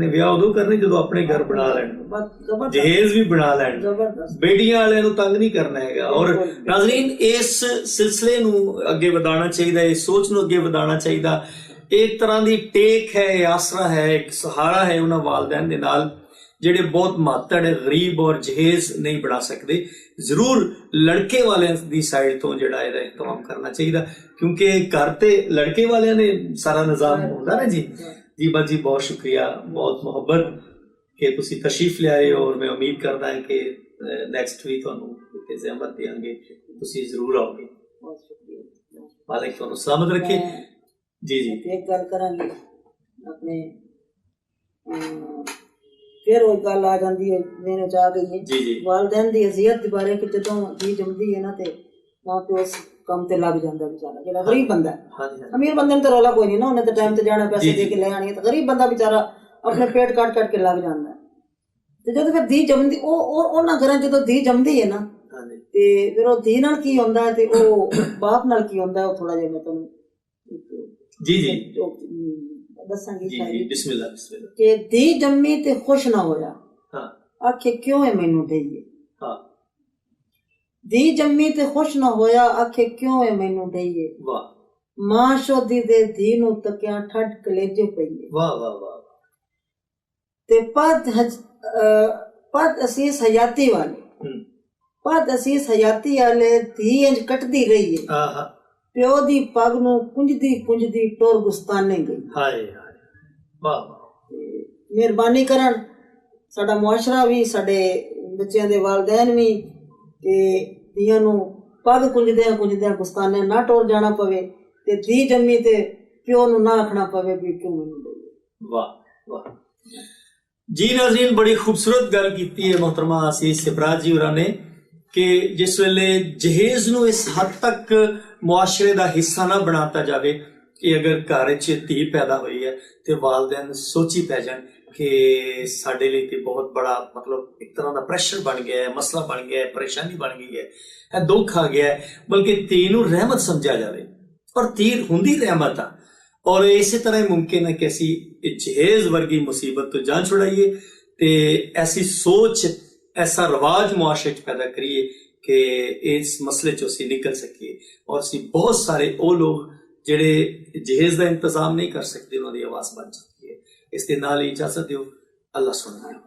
ਵਿਆਹ ਉਦੋਂ ਕਰਨੇ ਜਦੋਂ ਆਪਣੇ ਘਰ ਬਣਾ ਲੈਣ, ਜਹੇਜ਼ ਵੀ ਬਣਾ ਲੈਣ, ਬੇਟੀਆਂ ਵਾਲਿਆਂ ਨੂੰ ਤੰਗ ਨਹੀਂ ਕਰਨਾ ਹੈਗਾ। ਔਰ ਨਾਜ਼ਰੀਨ, ਇਸ ਸਿਲਸਿਲੇ ਨੂੰ ਅੱਗੇ ਵਧਾਉਣਾ ਚਾਹੀਦਾ, ਇਸ ਸੋਚ ਨੂੰ ਅੱਗੇ ਵਧਾਉਣਾ ਚਾਹੀਦਾ। ਇੱਕ ਤਰ੍ਹਾਂ ਦੀ ਟੇਕ ਹੈ, ਇਹ ਆਸਰਾ ਹੈ, ਇੱਕ ਸਹਾਰਾ ਹੈ ਉਹਨਾਂ ਵਾਲਦੈਨ ਦੇ ਨਾਲ ਜਿਹੜੇ ਬਹੁਤ ਮਾਤੜ ਹੈ, ਗਰੀਬ ਔਰ ਜਹੇਜ਼ ਨਹੀਂ ਬਣਾ ਸਕਦੇ। ਜ਼ਰੂਰ ਲੜਕੇ ਵਾਲਿਆਂ ਦੀ ਸਾਈਡ ਤੋਂ ਜਿਹੜਾ ਇਹਦਾ ਇੰਤਜ਼ਾਮ ਕਰਨਾ ਚਾਹੀਦਾ, ਕਿਉਂਕਿ ਘਰ ਤੇ ਲੜਕੇ ਵਾਲਿਆਂ ਨੇ ਸਾਰਾ ਨਿਜ਼ਾਮ ਹੁੰਦਾ ਨਾ ਜੀ। ਜੀ ਬਸ ਜੀ, ਬਹੁਤ ਸ਼ੁਕਰੀਆ, ਬਹੁਤ ਮੁਹੱਬਤ ਕਿ ਤੁਸੀਂ ਤਸ਼ਰੀਫ ਲਿਆਏ, ਔਰ ਮੈਂ ਉਮੀਦ ਕਰਦਾ ਹਾਂ ਕਿ ਨੈਕਸਟ ਵੀ ਤੁਹਾਨੂੰ ਜ਼ਹਿਮਤ ਦੇਵਾਂਗੇ, ਤੁਸੀਂ ਜ਼ਰੂਰ ਆਓਗੇ। ਬਹੁਤ ਸ਼ੁਕਰੀਆ, ਮਾਲਿਕ ਤੁਹਾਨੂੰ ਸਲਾਮਤ ਰੱਖੇ। ਜੀ ਇੱਕ ਗੱਲ ਕਰਾਂਗੇ ਆਪਣੇ, ਫਿਰ ਉਹ ਗੱਲ ਆ ਜਾਂਦੀ ਹੈ ਮੇਰੇ ਚ ਆ ਗਈ ਹੈ ਵਾਲਦੈਨ ਦੀ ਅਜ਼ੀਅਤ ਦੇ ਬਾਰੇ, ਕਿ ਜਦੋਂ ਧੀ ਜੰਮਦੀ ਹੈ ਨਾ ਤੇ ਮਾਂ ਪਿਓ ਉਸ ਕੰਮ ਤੇ ਲੱਗ ਜਾਂਦਾ ਵਿਚਾਰਾ, ਜਿਹੜਾ ਗਰੀਬ ਬੰਦਾ। ਅਮੀਰ ਬੰਦੇ ਨੂੰ ਤਾਂ ਰੌਲਾ ਕੋਈ ਨਹੀਂ ਨਾ, ਉਹਨੇ ਤਾਂ ਟਾਈਮ ਤੇ ਜਾਣਾ, ਪੈਸੇ ਦੇ ਕੇ ਲੈ ਆਣੀ, ਤਾਂ ਗਰੀਬ ਬੰਦਾ ਵਿਚਾਰਾ ਆਪਣੇ ਪੇਟ ਕੱਟ ਕੇ ਲੱਗ ਜਾਂਦਾ। ਤੇ ਜਦੋਂ ਫਿਰ ਧੀ ਜੰਮਦੀ, ਉਹਨਾਂ ਘਰਾਂ ਜਦੋਂ ਧੀ ਜੰਮਦੀ ਹੈ ਨਾ, ਤੇ ਫਿਰ ਉਹ ਧੀ ਨਾਲ ਕੀ ਹੁੰਦਾ ਹੈ ਤੇ ਉਹ ਬਾਪ ਨਾਲ ਕੀ ਹੁੰਦਾ, ਉਹ ਥੋੜਾ ਜਿਹਾ ਮੈਂ ਤੁਹਾਨੂੰ ਦੱਸਾਂਗੀ। ਬਿਸਮਿਲ੍ਲਾ। ਕਿ ਧੀ ਜੰਮੀ ਤੇ ਖੁਸ਼ ਨਾ ਹੋਇਆ, ਆਖੇ ਕਿਉਂ ਹੈ ਮੈਨੂੰ ਦਈਏ। ਧੀ ਜੰਮੀ ਤੇ ਖੁਸ਼ ਨਾ ਹੋਇਆ, ਆਖੇ ਕਿਉਂ ਹੈ ਮੈਨੂੰ ਦਈਏ। ਮਾਂ ਸ਼ੋਦੀ ਦੇ ਧੀ ਨੂੰ ਤਕਿਆ ਠੱਡ ਕਲੇਜੇ ਪਈਏ। ਤੇ ਪਦ ਅਸੀਸ ਹਯਾਤੀ ਵਾਲੇ ਧੀ ਇੰਜ ਕੱਟਦੀ ਰਹੀ ਹੈ, ਪਿਓ ਦੀ ਪੱਗ ਨੂੰ ਕੁੰਝਦੀ ਟੋਰ ਗੁਸਤਾਨੇ ਗਈ। ਮਿਹਰਬਾਨੀ ਕਰਨ ਸਾਡਾ ਮੁਆਸ਼ਰਾ ਵੀ, ਸਾਡੇ ਬੱਚਿਆਂ ਦੇ ਵਾਲਿਦੈਨ ਵੀ, ਤੇ ਧੀਆਂ ਨੂੰ ਪੱਗ ਕੁੰਝਦਿਆਂ ਕੁੰਝਦਿਆਂ ਗੁਸਤਾਨੇ ਨਾ ਟੋਰ ਜਾਣਾ ਪਵੇ, ਤੇ ਧੀ ਜੰਮੀ ਤੇ ਪਿਓ ਨੂੰ ਨਾ ਆਖਣਾ ਪਵੇ ਵੀ ਕਿਉਂ ਮੈਨੂੰ ਦੇ। वाह वाह जी नाज़रीन, बड़ी खूबसूरत गल की है मोहतरमा आसीस सिफराज जी होरां ने कि जिस वेले जहेज नूं इस हद तक मुआशरे का हिस्सा ना बनाता जाए कि अगर घर च धी पैदा हुई है तो वालदैन सोची पै जान कि साडे लई ते बहुत बड़ा मतलब एक तरह का प्रैशर बन गया है, मसला बन गया है, परेशानी बन गई है, दुख आ गया है, बल्कि धी नूं रहमत समझा जाए। और धी हुंदी रहमत आ, और इसी तरह मुमकिन है कि असी जहेज वर्गी मुसीबत तो जान छुड़ाइए ते ऐसी सोच, ऐसा रवाज मुआशरे च पैदा करिए कि इस मसले चो असी निकल सकिए और असी बहुत सारे वो लोग जिहड़े जहेज का इंतजाम नहीं कर सकते उन्होंने आवाज बन सकती है। इस दे नाल ही इजाजत दिओ। अल्लाह सुने।